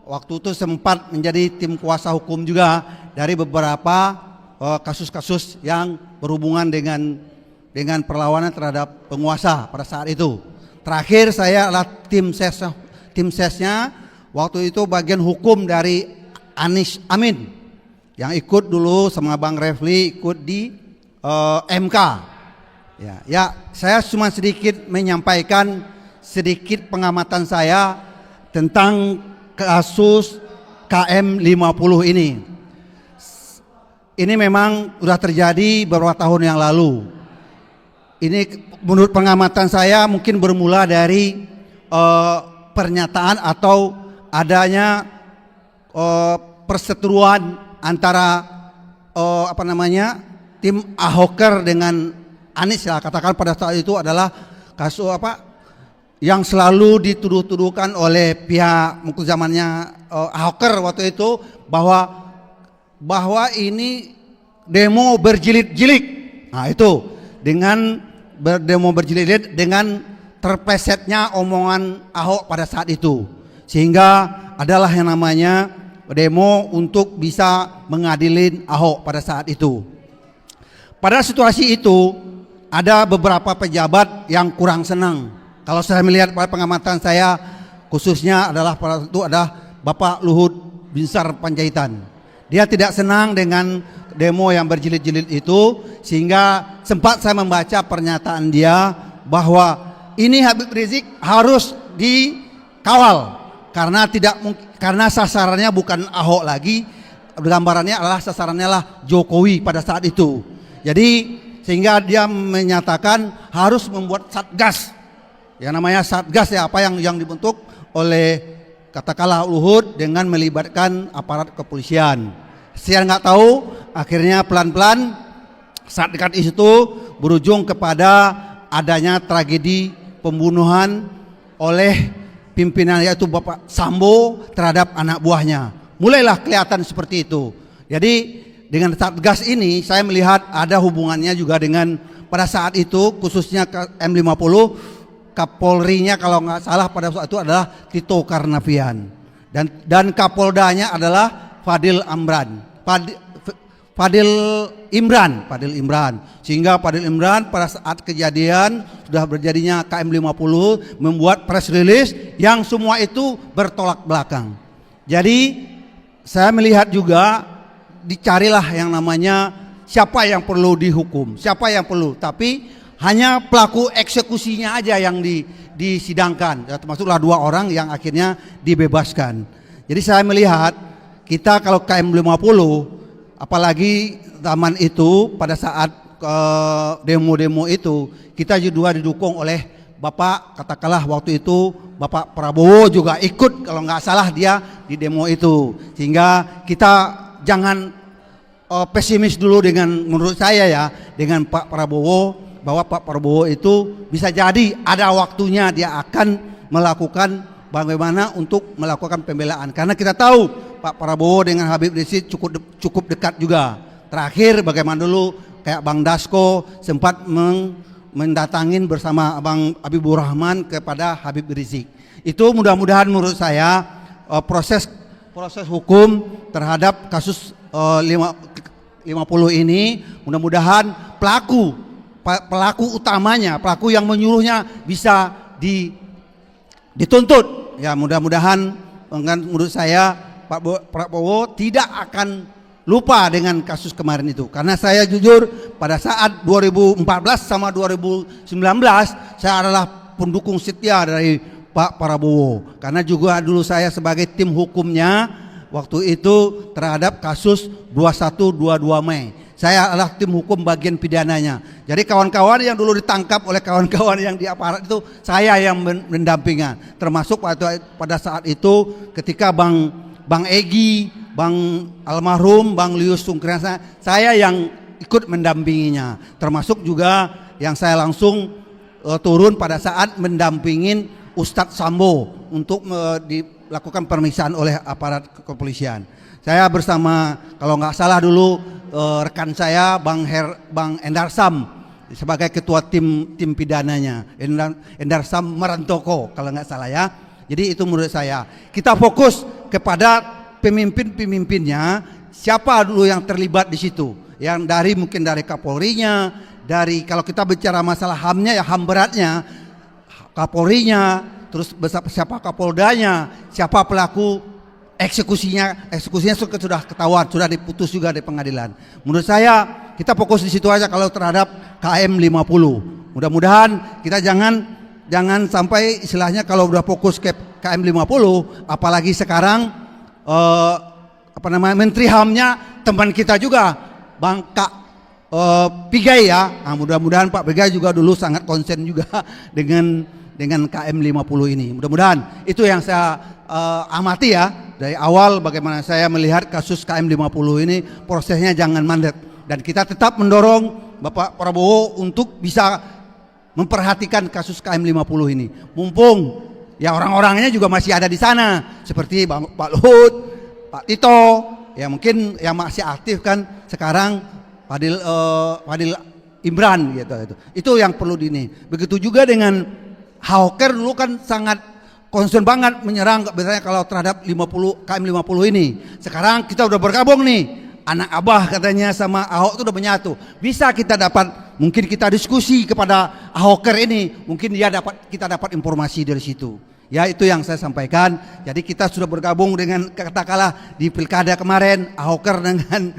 waktu itu sempat menjadi tim kuasa hukum juga dari beberapa kasus-kasus yang berhubungan dengan perlawanan terhadap penguasa pada saat itu. Terakhir saya adalah tim sesnya waktu itu bagian hukum dari Anies Amin yang ikut dulu sama Bang Refli ikut di MK. Ya, saya cuma sedikit menyampaikan sedikit pengamatan saya tentang kasus KM 50 ini. Ini memang sudah terjadi beberapa tahun yang lalu. Ini menurut pengamatan saya mungkin bermula dari pernyataan atau adanya perseteruan antara tim Ahoker dengan Anies ya, katakan pada saat itu adalah kasus yang selalu dituduh-tuduhkan oleh pihak mungkin zamannya Ahoker waktu itu bahwa ini demo berjilid-jilid. Nah itu dengan demo berjilid-jilid dengan terplesetnya omongan Ahok pada saat itu, sehingga adalah yang namanya demo untuk bisa mengadilin Ahok pada saat itu. Pada situasi itu ada beberapa pejabat yang kurang senang. Kalau saya melihat pada pengamatan saya, khususnya adalah pada itu ada Bapak Luhut Binsar Panjaitan. Dia tidak senang dengan demo yang berjilid-jilid itu, sehingga sempat saya membaca pernyataan dia bahwa ini Habib Rizik harus dikawal karena sasarannya bukan Ahok lagi, gambarannya adalah sasarannya lah Jokowi pada saat itu. Jadi sehingga dia menyatakan harus membuat satgas, yang namanya satgas ya, apa yang dibentuk oleh katakanlah Luhut dengan melibatkan aparat kepolisian. Saya nggak tahu, akhirnya pelan-pelan satgas itu berujung kepada adanya tragedi pembunuhan oleh pimpinan yaitu Bapak Sambo terhadap anak buahnya. Mulailah kelihatan seperti itu. Jadi dengan satgas ini saya melihat ada hubungannya juga dengan pada saat itu khususnya M50 Kapolrinya kalau nggak salah pada saat itu adalah Tito Karnavian dan Kapoldanya adalah Fadil Imran, sehingga Fadil Imran pada saat kejadian sudah berjadinya KM50 membuat press release yang semua itu bertolak belakang. Jadi saya melihat juga dicarilah yang namanya siapa yang perlu dihukum, siapa yang perlu, tapi hanya pelaku eksekusinya aja yang disidangkan, ya, termasuklah 2 orang yang akhirnya dibebaskan. Jadi saya melihat kita kalau KM50 apalagi zaman itu pada saat demo-demo itu kita juga didukung oleh Bapak katakanlah waktu itu Bapak Prabowo juga ikut kalau nggak salah dia di demo itu, sehingga kita jangan pesimis dulu dengan menurut saya ya dengan Pak Prabowo, bahwa Pak Prabowo itu bisa jadi ada waktunya dia akan melakukan bagaimana untuk melakukan pembelaan, karena kita tahu Pak Prabowo dengan Habib Rizik cukup dekat juga. Terakhir bagaimana dulu kayak Bang Dasko sempat mendatangin bersama Bang Habibur Rahman kepada Habib Rizik. Itu mudah-mudahan menurut saya proses hukum terhadap kasus 50 ini mudah-mudahan pelaku utamanya, pelaku yang menyuruhnya bisa dituntut. Ya mudah-mudahan menurut saya Pak Prabowo tidak akan lupa dengan kasus kemarin itu, karena saya jujur pada saat 2014 sama 2019 saya adalah pendukung setia dari Pak Prabowo, karena juga dulu saya sebagai tim hukumnya waktu itu terhadap kasus 21-22 Mei. Saya adalah tim hukum bagian pidananya. Jadi kawan-kawan yang dulu ditangkap oleh kawan-kawan yang di aparat itu saya yang mendampingi. Termasuk pada saat itu ketika Bang Egi, Bang almarhum Bang Lius Sungkrasa, saya yang ikut mendampinginya. Termasuk juga yang saya langsung turun pada saat mendampingin Ustadz Sambo untuk dilakukan pemeriksaan oleh aparat kepolisian. Saya bersama kalau nggak salah dulu rekan saya Bang Endar Sam sebagai ketua tim pidananya, Endar Sam Merantoko kalau nggak salah ya. Jadi itu menurut saya kita fokus kepada pemimpin-pemimpinnya, siapa dulu yang terlibat di situ, yang mungkin dari Kapolrinya, dari kalau kita bicara masalah HAM-nya ya HAM beratnya Kapolrinya, terus siapa Kapoldanya, siapa pelaku eksekusinya sudah ketahuan, sudah diputus juga di pengadilan. Menurut saya kita fokus di situ aja kalau terhadap KM50. Mudah-mudahan kita jangan sampai istilahnya kalau udah fokus ke KM 50, apalagi sekarang Menteri HAM-nya teman kita juga, Bang Kak Pigai ya. Nah, mudah-mudahan Pak Pigai juga dulu sangat konsen juga dengan KM 50 ini. Mudah-mudahan itu yang saya amati ya dari awal, bagaimana saya melihat kasus KM 50 ini prosesnya jangan mandek, dan kita tetap mendorong Bapak Prabowo untuk bisa memperhatikan kasus KM 50 ini. Mumpung ya orang-orangnya juga masih ada di sana, seperti Pak Luhut, Pak Tito, ya mungkin yang masih aktif kan sekarang Fadil Imran gitu. Itu yang perlu ini. Begitu juga dengan Hawker, dulu kan sangat concern banget menyerang biasanya kalau terhadap KM 50 ini. Sekarang kita udah bergabung nih. Anak Abah katanya sama Ahok itu udah menyatu. Bisa kita dapat, mungkin kita diskusi kepada Hawker ini, mungkin kita dapat informasi dari situ. Ya, itu yang saya sampaikan. Jadi kita sudah bergabung dengan katakanlah di pilkada kemarin Hawker dengan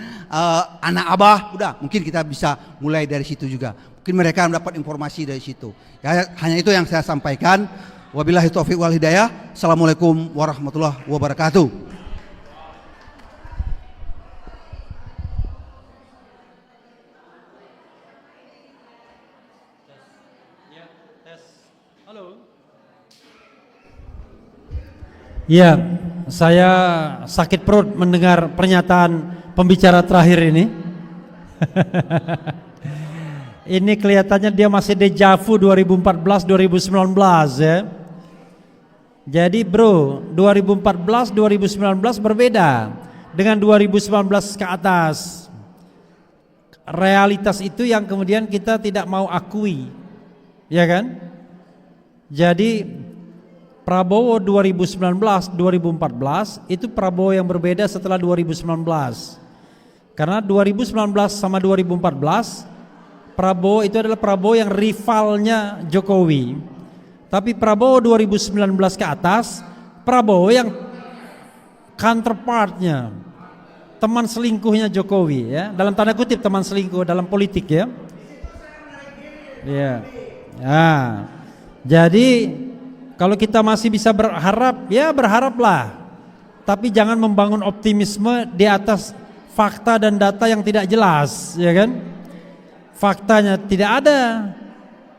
anak Abah, udah mungkin kita bisa mulai dari situ juga. Mungkin mereka mendapat informasi dari situ. Ya, hanya itu yang saya sampaikan. Wabillahi taufiq wal hidayah. Assalamualaikum warahmatullahi wabarakatuh. Ya, saya sakit perut mendengar pernyataan pembicara terakhir ini. Ini kelihatannya dia masih dejavu 2014-2019 ya. Jadi bro, 2014-2019 berbeda dengan 2019 ke atas. Realitas itu yang kemudian kita tidak mau akui, ya kan? Jadi Prabowo 2019-2014 itu Prabowo yang berbeda setelah 2019. Karena 2019 sama 2014 Prabowo itu adalah Prabowo yang rivalnya Jokowi. Tapi Prabowo 2019 ke atas Prabowo yang counterpartnya, teman selingkuhnya Jokowi ya. Dalam tanda kutip teman selingkuh dalam politik ya. Ya. Nah, jadi kalau kita masih bisa berharap, ya berharaplah. Tapi jangan membangun optimisme di atas fakta dan data yang tidak jelas, ya kan? Faktanya tidak ada,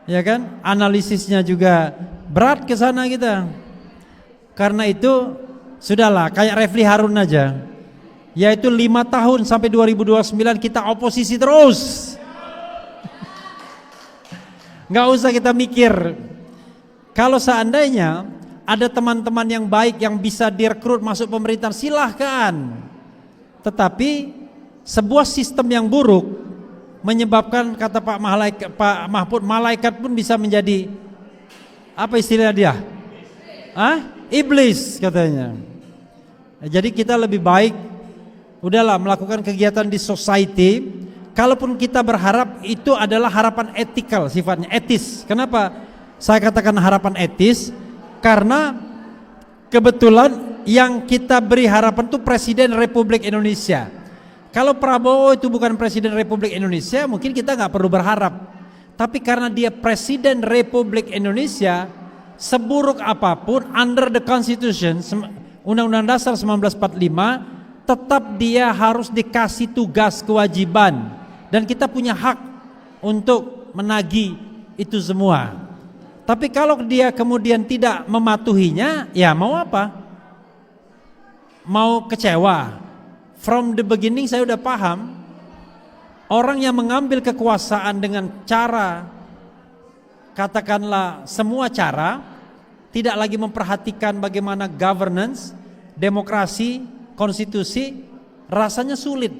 ya kan? Analisisnya juga berat ke sana kita. Karena itu sudahlah, kayak Refli Harun aja. Yaitu 5 tahun sampai 2029 kita oposisi terus. Nggak usah kita mikir. Kalau seandainya ada teman-teman yang baik yang bisa direkrut masuk pemerintahan, silahkan. Tetapi sebuah sistem yang buruk menyebabkan, kata Pak Mahfud, malaikat pun bisa menjadi apa istilah dia? Iblis katanya. Jadi kita lebih baik udahlah melakukan kegiatan di society. Kalaupun kita berharap itu adalah harapan etikal, sifatnya etis. Kenapa? Saya katakan harapan etis karena kebetulan yang kita beri harapan itu Presiden Republik Indonesia. Kalau Prabowo itu bukan Presiden Republik Indonesia, mungkin kita nggak perlu berharap. Tapi karena dia Presiden Republik Indonesia, seburuk apapun under the Constitution, Undang-Undang Dasar 1945, tetap dia harus dikasih tugas kewajiban dan kita punya hak untuk menagih itu semua. Tapi kalau dia kemudian tidak mematuhinya, ya mau apa? Mau kecewa. From the beginning saya udah paham, orang yang mengambil kekuasaan dengan cara, katakanlah semua cara, tidak lagi memperhatikan bagaimana governance, demokrasi, konstitusi, rasanya sulit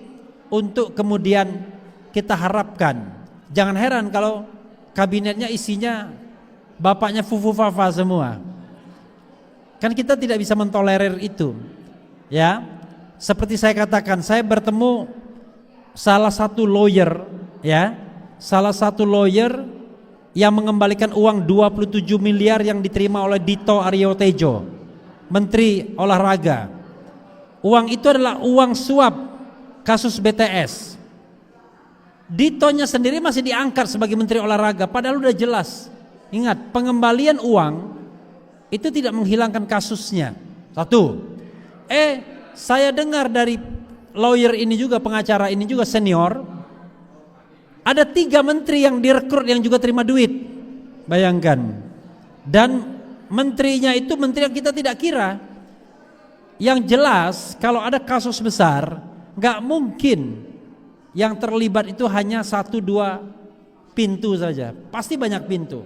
untuk kemudian kita harapkan. Jangan heran kalau kabinetnya isinya bapaknya fufu fafa semua. Kan kita tidak bisa mentolerir itu. Ya. Seperti saya katakan, saya bertemu salah satu lawyer ya. Salah satu lawyer yang mengembalikan uang 27 miliar yang diterima oleh Dito Aryo Tejo, Menteri Olahraga. Uang itu adalah uang suap kasus BTS. Ditonya sendiri masih diangkat sebagai Menteri Olahraga padahal udah jelas. Ingat, pengembalian uang itu tidak menghilangkan kasusnya. Satu. Saya dengar dari lawyer ini juga, pengacara ini juga senior, ada 3 menteri yang direkrut yang juga terima duit. Bayangkan. Dan menterinya itu menteri yang kita tidak kira. Yang jelas kalau ada kasus besar, nggak mungkin yang terlibat itu hanya 1-2 pintu saja. Pasti banyak pintu.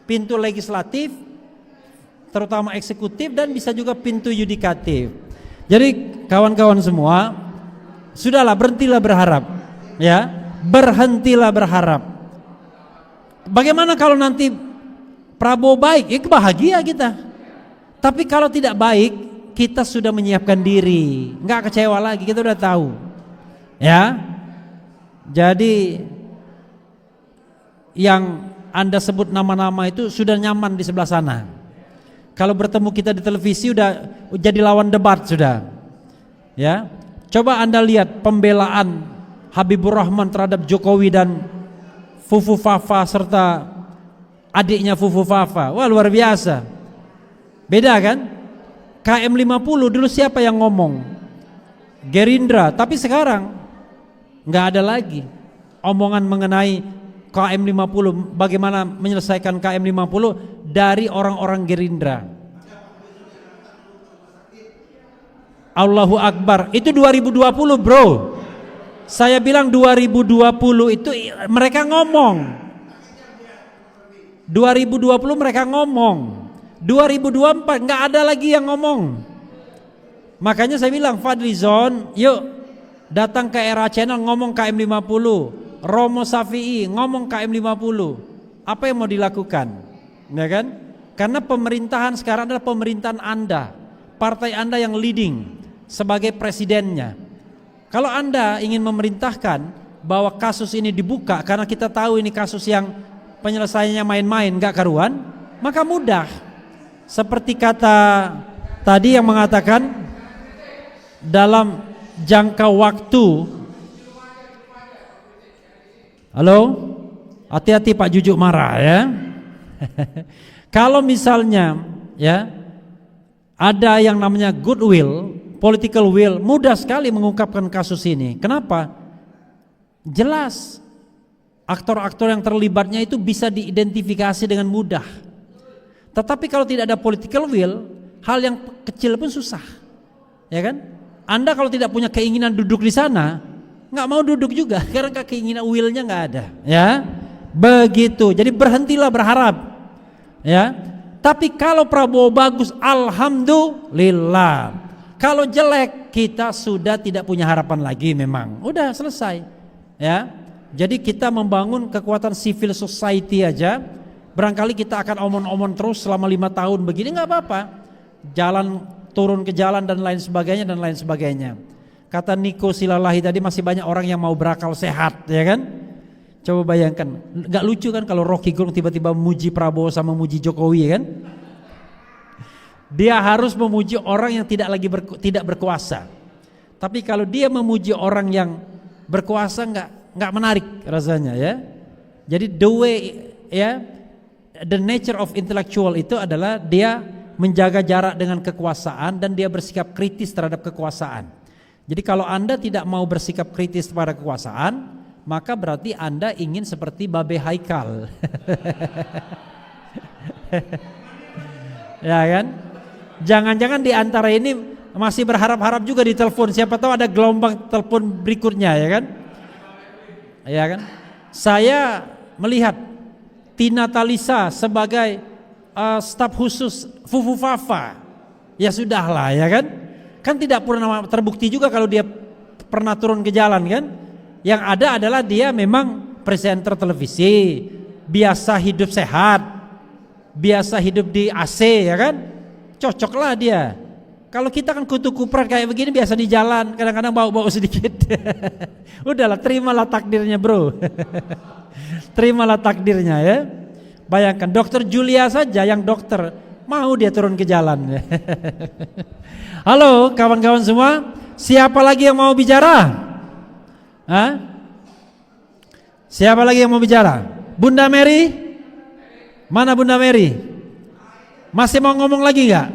Pintu legislatif, terutama eksekutif, dan bisa juga pintu yudikatif. Jadi kawan-kawan semua, sudahlah, berhentilah berharap, ya, berhentilah berharap. Bagaimana kalau nanti Prabowo baik? Ya bahagia kita. Tapi kalau tidak baik, kita sudah menyiapkan diri, nggak kecewa lagi, kita udah tahu, ya. Jadi yang Anda sebut nama-nama itu sudah nyaman di sebelah sana. Kalau bertemu kita di televisi udah jadi lawan debat sudah. Ya. Coba Anda lihat pembelaan Habibur Rahman terhadap Jokowi dan Fufu Fafa serta adiknya Fufu Fafa. Wah, luar biasa. Beda kan? KM 50 dulu siapa yang ngomong? Gerindra, tapi sekarang nggak ada lagi omongan mengenai KM 50, bagaimana menyelesaikan KM 50 dari orang-orang Gerindra. Allahu Akbar. Itu 2020, bro. Saya bilang 2020 itu mereka ngomong. 2020 mereka ngomong. 2024 nggak ada lagi yang ngomong. Makanya saya bilang, Fadlizon, yuk datang ke Era Channel ngomong KM 50. Romo Safi'i ngomong KM 50. Apa yang mau dilakukan? Ya kan? Karena pemerintahan sekarang adalah pemerintahan Anda, partai Anda yang leading sebagai presidennya. Kalau Anda ingin memerintahkan bahwa kasus ini dibuka, karena kita tahu ini kasus yang penyelesaiannya main-main, gak karuan, maka mudah. Seperti kata tadi yang mengatakan dalam jangka waktu. Halo, hati-hati Pak Jujuk marah ya. Kalau misalnya ya ada yang namanya goodwill, political will, mudah sekali mengungkapkan kasus ini. Kenapa? Jelas aktor-aktor yang terlibatnya itu bisa diidentifikasi dengan mudah. Tetapi kalau tidak ada political will, hal yang kecil pun susah. Ya kan? Anda kalau tidak punya keinginan duduk di sana, nggak mau duduk juga karena keinginan willnya nggak ada, ya begitu. Jadi berhentilah berharap, ya. Tapi kalau Prabowo bagus, alhamdulillah. Kalau jelek, kita sudah tidak punya harapan lagi. Memang udah selesai, ya. Jadi kita membangun kekuatan civil society aja. Barangkali kita akan omon-omon terus selama 5 tahun begini, nggak apa-apa. Jalan turun ke jalan dan lain sebagainya dan lain sebagainya. Kata Niko Silalahi tadi, masih banyak orang yang mau berakal sehat, ya kan? Coba bayangkan, nggak lucu kan kalau Rocky Gerung tiba-tiba memuji Prabowo sama memuji Jokowi, kan? Dia harus memuji orang yang tidak lagi tidak berkuasa. Tapi kalau dia memuji orang yang berkuasa, nggak menarik rasanya, ya. Jadi the way, ya, the nature of intellectual itu adalah dia menjaga jarak dengan kekuasaan dan dia bersikap kritis terhadap kekuasaan. Jadi kalau Anda tidak mau bersikap kritis pada kekuasaan, maka berarti Anda ingin seperti Babe Haikal. Ya kan? Jangan-jangan di antara ini masih berharap-harap juga di telepon, siapa tahu ada gelombang telepon berikutnya, ya kan? Ya kan? Saya melihat Tina Talisa sebagai staf khusus Fufu Fafa. Ya sudahlah, ya kan? Kan tidak pernah terbukti juga kalau dia pernah turun ke jalan, kan? Yang ada adalah dia memang presenter televisi, biasa hidup sehat, biasa hidup di AC, ya kan? Cocoklah dia. Kalau kita kan kutu kuprat kayak begini biasa di jalan, kadang-kadang bau-bau sedikit. Udahlah, terimalah takdirnya, bro. Terimalah takdirnya, ya. Bayangkan Dokter Julia saja yang dokter mau dia turun ke jalan. Halo kawan-kawan semua, siapa lagi yang mau bicara? Hah? Siapa lagi yang mau bicara? Bunda Mary? Mana Bunda Mary? Masih mau ngomong lagi nggak?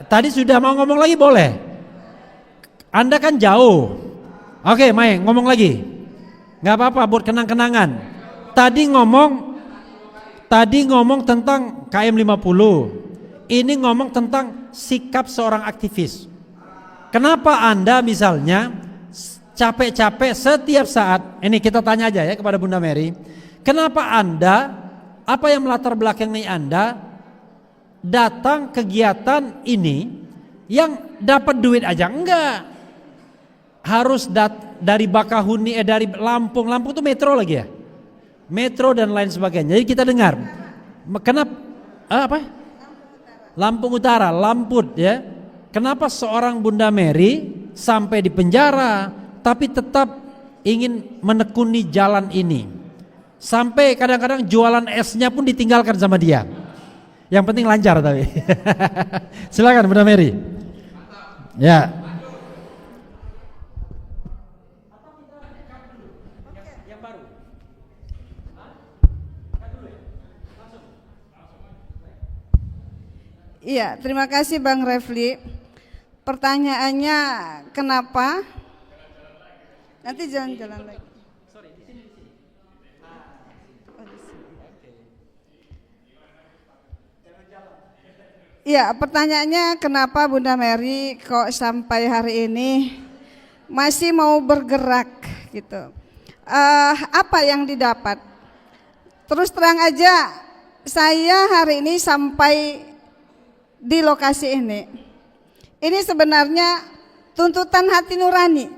Tadi sudah mau ngomong lagi boleh. Anda kan jauh. Oke, Mai, ngomong lagi. Nggak apa-apa buat kenang-kenangan. Tadi ngomong tentang KM 50. Ini ngomong tentang sikap seorang aktivis. Kenapa Anda misalnya capek-capek setiap saat, ini kita tanya aja ya kepada Bunda Mary, kenapa Anda, apa yang melatar belakangi Anda datang kegiatan ini yang dapat duit aja enggak? Harus dari Bakahuni, dari Lampung itu metro lagi ya? Metro dan lain sebagainya. Jadi kita dengar, kenapa Lampung Utara, Lamput ya. Kenapa seorang Bunda Mary sampai di penjara tapi tetap ingin menekuni jalan ini? Sampai kadang-kadang jualan esnya pun ditinggalkan sama dia. Yang penting lancar tapi. Silakan Bunda Mary. Ya. Iya, terima kasih Bang Refli. Pertanyaannya kenapa? Nanti jalan-jalan lagi. Iya, pertanyaannya kenapa Bunda Mary kok sampai hari ini masih mau bergerak gitu? Apa yang didapat? Terus terang aja, saya hari ini sampai di lokasi ini sebenarnya tuntutan hati nurani.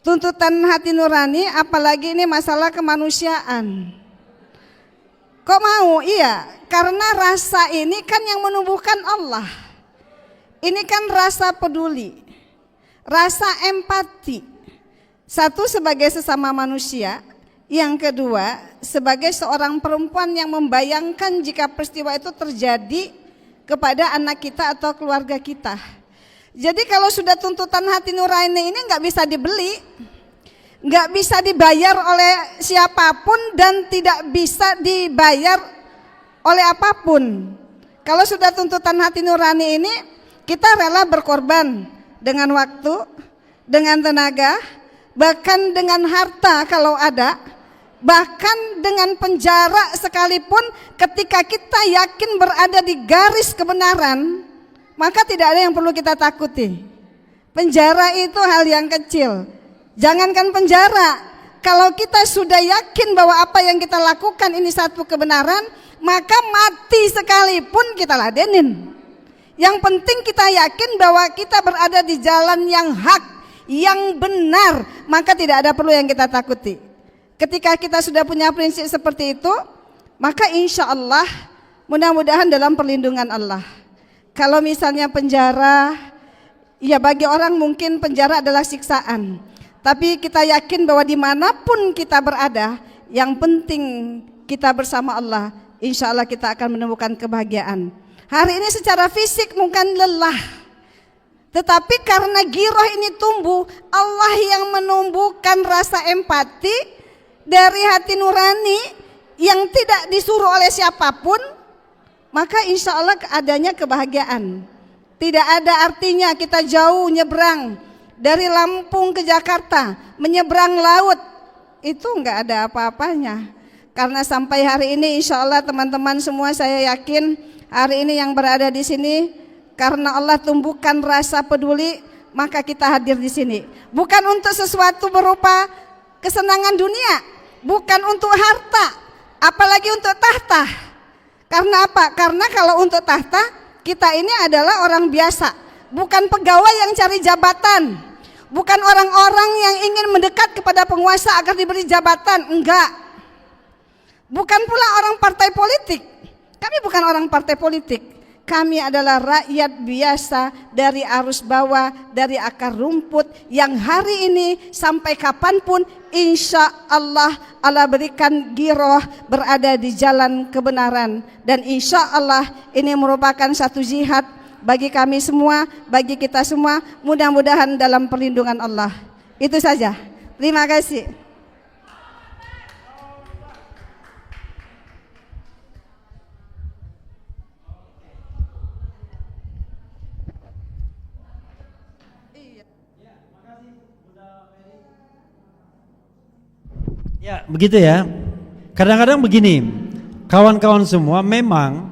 Tuntutan hati nurani, apalagi ini masalah kemanusiaan. Kok mau? Iya, karena rasa ini kan yang menumbuhkan Allah. Ini kan rasa peduli, rasa empati. Satu, sebagai sesama manusia. Yang kedua, sebagai seorang perempuan yang membayangkan jika peristiwa itu terjadi kepada anak kita atau keluarga kita. Jadi kalau sudah tuntutan hati nurani ini nggak bisa dibeli, nggak bisa dibayar oleh siapapun dan tidak bisa dibayar oleh apapun. Kalau sudah tuntutan hati nurani ini, kita rela berkorban dengan waktu, dengan tenaga, bahkan dengan harta kalau ada, bahkan dengan penjara sekalipun. Ketika kita yakin berada di garis kebenaran, maka tidak ada yang perlu kita takuti. Penjara itu hal yang kecil. Jangankan penjara, kalau kita sudah yakin bahwa apa yang kita lakukan ini satu kebenaran, maka mati sekalipun kita ladenin. Yang penting kita yakin bahwa kita berada di jalan yang hak, yang benar, maka tidak ada perlu yang kita takuti. Ketika kita sudah punya prinsip seperti itu, maka insya Allah mudah-mudahan dalam perlindungan Allah. Kalau misalnya penjara, ya bagi orang mungkin penjara adalah siksaan. Tapi kita yakin bahwa dimanapun kita berada, yang penting kita bersama Allah, insya Allah kita akan menemukan kebahagiaan. Hari ini secara fisik mungkin lelah, tetapi karena giroh ini tumbuh, Allah yang menumbuhkan rasa empati dari hati nurani yang tidak disuruh oleh siapapun, maka insya Allah adanya kebahagiaan. Tidak ada artinya kita jauh nyebrang dari Lampung ke Jakarta, menyeberang laut, itu enggak ada apa-apanya. Karena sampai hari ini insya Allah teman-teman semua, saya yakin hari ini yang berada di sini karena Allah tumbuhkan rasa peduli, maka kita hadir di sini. Bukan untuk sesuatu berupa kesenangan dunia, bukan untuk harta, apalagi untuk tahta. Karena apa? Karena kalau untuk tahta, kita ini adalah orang biasa. Bukan pegawai yang cari jabatan, bukan orang-orang yang ingin mendekat kepada penguasa agar diberi jabatan, enggak. Bukan pula orang partai politik. Kami bukan orang partai politik. Kami adalah rakyat biasa dari arus bawah, dari akar rumput yang hari ini sampai kapanpun insya Allah Allah berikan giroh berada di jalan kebenaran. Dan insya Allah ini merupakan satu jihad bagi kami semua, bagi kita semua, mudah-mudahan dalam perlindungan Allah. Itu saja. Terima kasih. Ya, begitu ya. Kadang-kadang begini, kawan-kawan semua, memang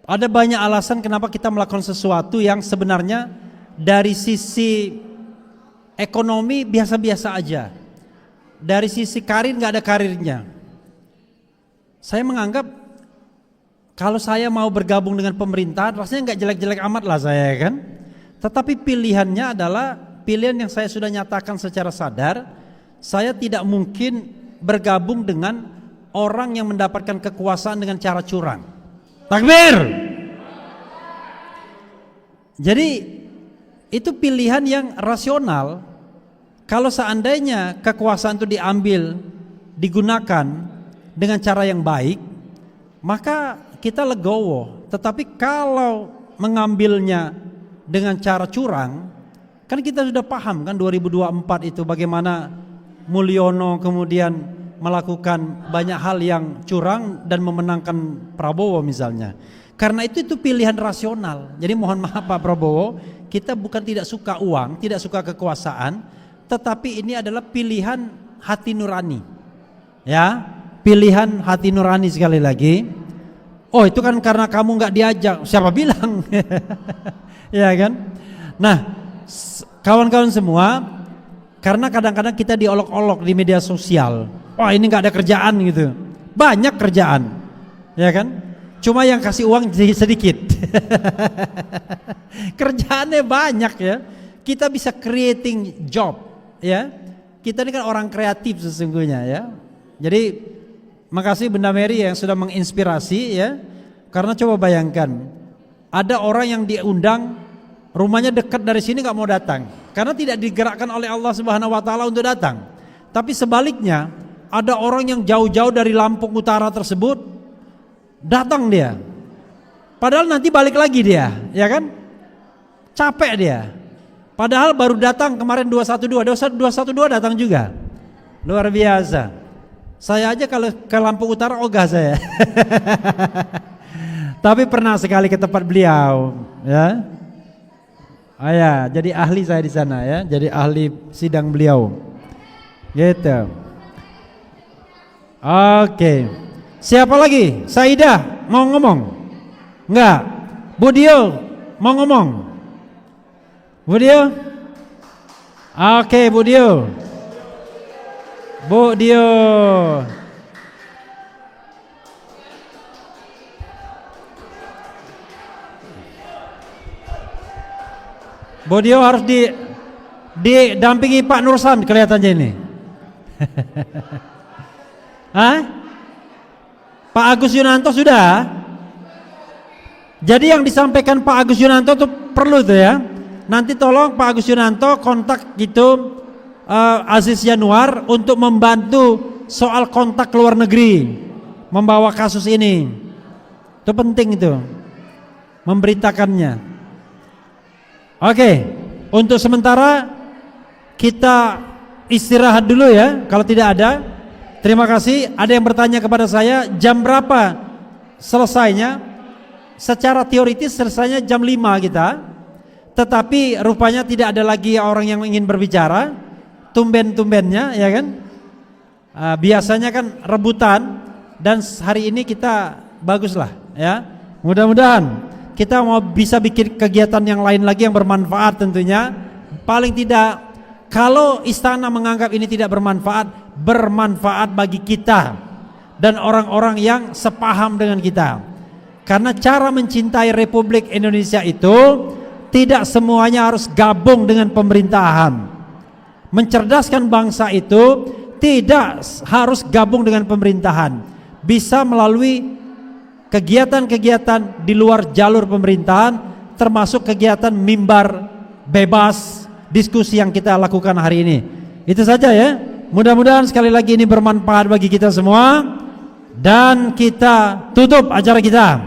ada banyak alasan kenapa kita melakukan sesuatu yang sebenarnya dari sisi ekonomi biasa-biasa aja. Dari sisi karir nggak ada karirnya. Saya menganggap kalau saya mau bergabung dengan pemerintahan, rasanya nggak jelek-jelek amat lah saya kan. Tetapi pilihannya adalah pilihan yang saya sudah nyatakan secara sadar. Saya tidak mungkin bergabung dengan orang yang mendapatkan kekuasaan dengan cara curang. Takbir. Jadi itu pilihan yang rasional. Kalau seandainya kekuasaan itu diambil, digunakan dengan cara yang baik, maka kita legowo. Tetapi kalau mengambilnya dengan cara curang, kan kita sudah paham kan 2024 itu bagaimana Mulyono kemudian melakukan banyak hal yang curang dan memenangkan Prabowo misalnya. Karena itu pilihan rasional. Jadi mohon maaf Pak Prabowo, kita bukan tidak suka uang, tidak suka kekuasaan, tetapi ini adalah pilihan hati nurani. Ya, pilihan hati nurani sekali lagi. Oh, itu kan karena kamu nggak diajak. Siapa bilang? Ya kan? Nah, kawan-kawan semua, karena kadang-kadang kita diolok-olok di media sosial. Wah, ini nggak ada kerjaan gitu. Banyak kerjaan, ya kan? Cuma yang kasih uang sedikit. Kerjaannya banyak ya. Kita bisa creating job, ya. Kita ini kan orang kreatif sesungguhnya ya. Jadi makasih Bunda Mary yang sudah menginspirasi ya. Karena coba bayangkan, ada orang yang diundang, rumahnya dekat dari sini nggak mau datang, karena tidak digerakkan oleh Allah Subhanahu Wa Taala untuk datang. Tapi sebaliknya, ada orang yang jauh-jauh dari Lampung Utara tersebut datang dia. Padahal nanti balik lagi dia, ya kan? Capek dia. Padahal baru datang kemarin 212 datang juga. Luar biasa. Saya aja kalau ke Lampung Utara ogah saya. Tapi pernah sekali ke tempat beliau, ya. Oh ya, jadi ahli saya di sana ya, jadi ahli sidang beliau. Gitu. Oke. Siapa lagi? Saidah mau ngomong? Enggak. Budio mau ngomong? Budio? Oke, Budio. Budio. Budio harus didampingi Pak Nursan kelihatannya ini. Hah? Pak Agus Yunanto sudah? Jadi yang disampaikan Pak Agus Yunanto itu perlu tuh ya. Nanti tolong Pak Agus Yunanto kontak gitu Aziz Yanuar untuk membantu soal kontak ke luar negeri, membawa kasus ini. Itu penting itu, memberitakannya. Oke, untuk sementara kita istirahat dulu ya. Kalau tidak ada, terima kasih. Ada yang bertanya kepada saya, jam berapa selesainya? Secara teoritis selesainya jam 5 kita. Tetapi rupanya tidak ada lagi orang yang ingin berbicara. Tumben-tumbennya ya kan. Biasanya kan rebutan. Dan hari ini kita baguslah ya. Mudah-mudahan kita mau bisa bikin kegiatan yang lain lagi yang bermanfaat tentunya. Paling tidak kalau istana menganggap ini tidak bermanfaat, bermanfaat bagi kita dan orang-orang yang sepaham dengan kita. Karena cara mencintai Republik Indonesia itu tidak semuanya harus gabung dengan pemerintahan. Mencerdaskan bangsa itu tidak harus gabung dengan pemerintahan. Bisa melalui kegiatan-kegiatan di luar jalur pemerintahan, termasuk kegiatan mimbar bebas, diskusi yang kita lakukan hari ini. Itu saja ya. Mudah-mudahan sekali lagi ini bermanfaat bagi kita semua. Dan kita tutup acara kita.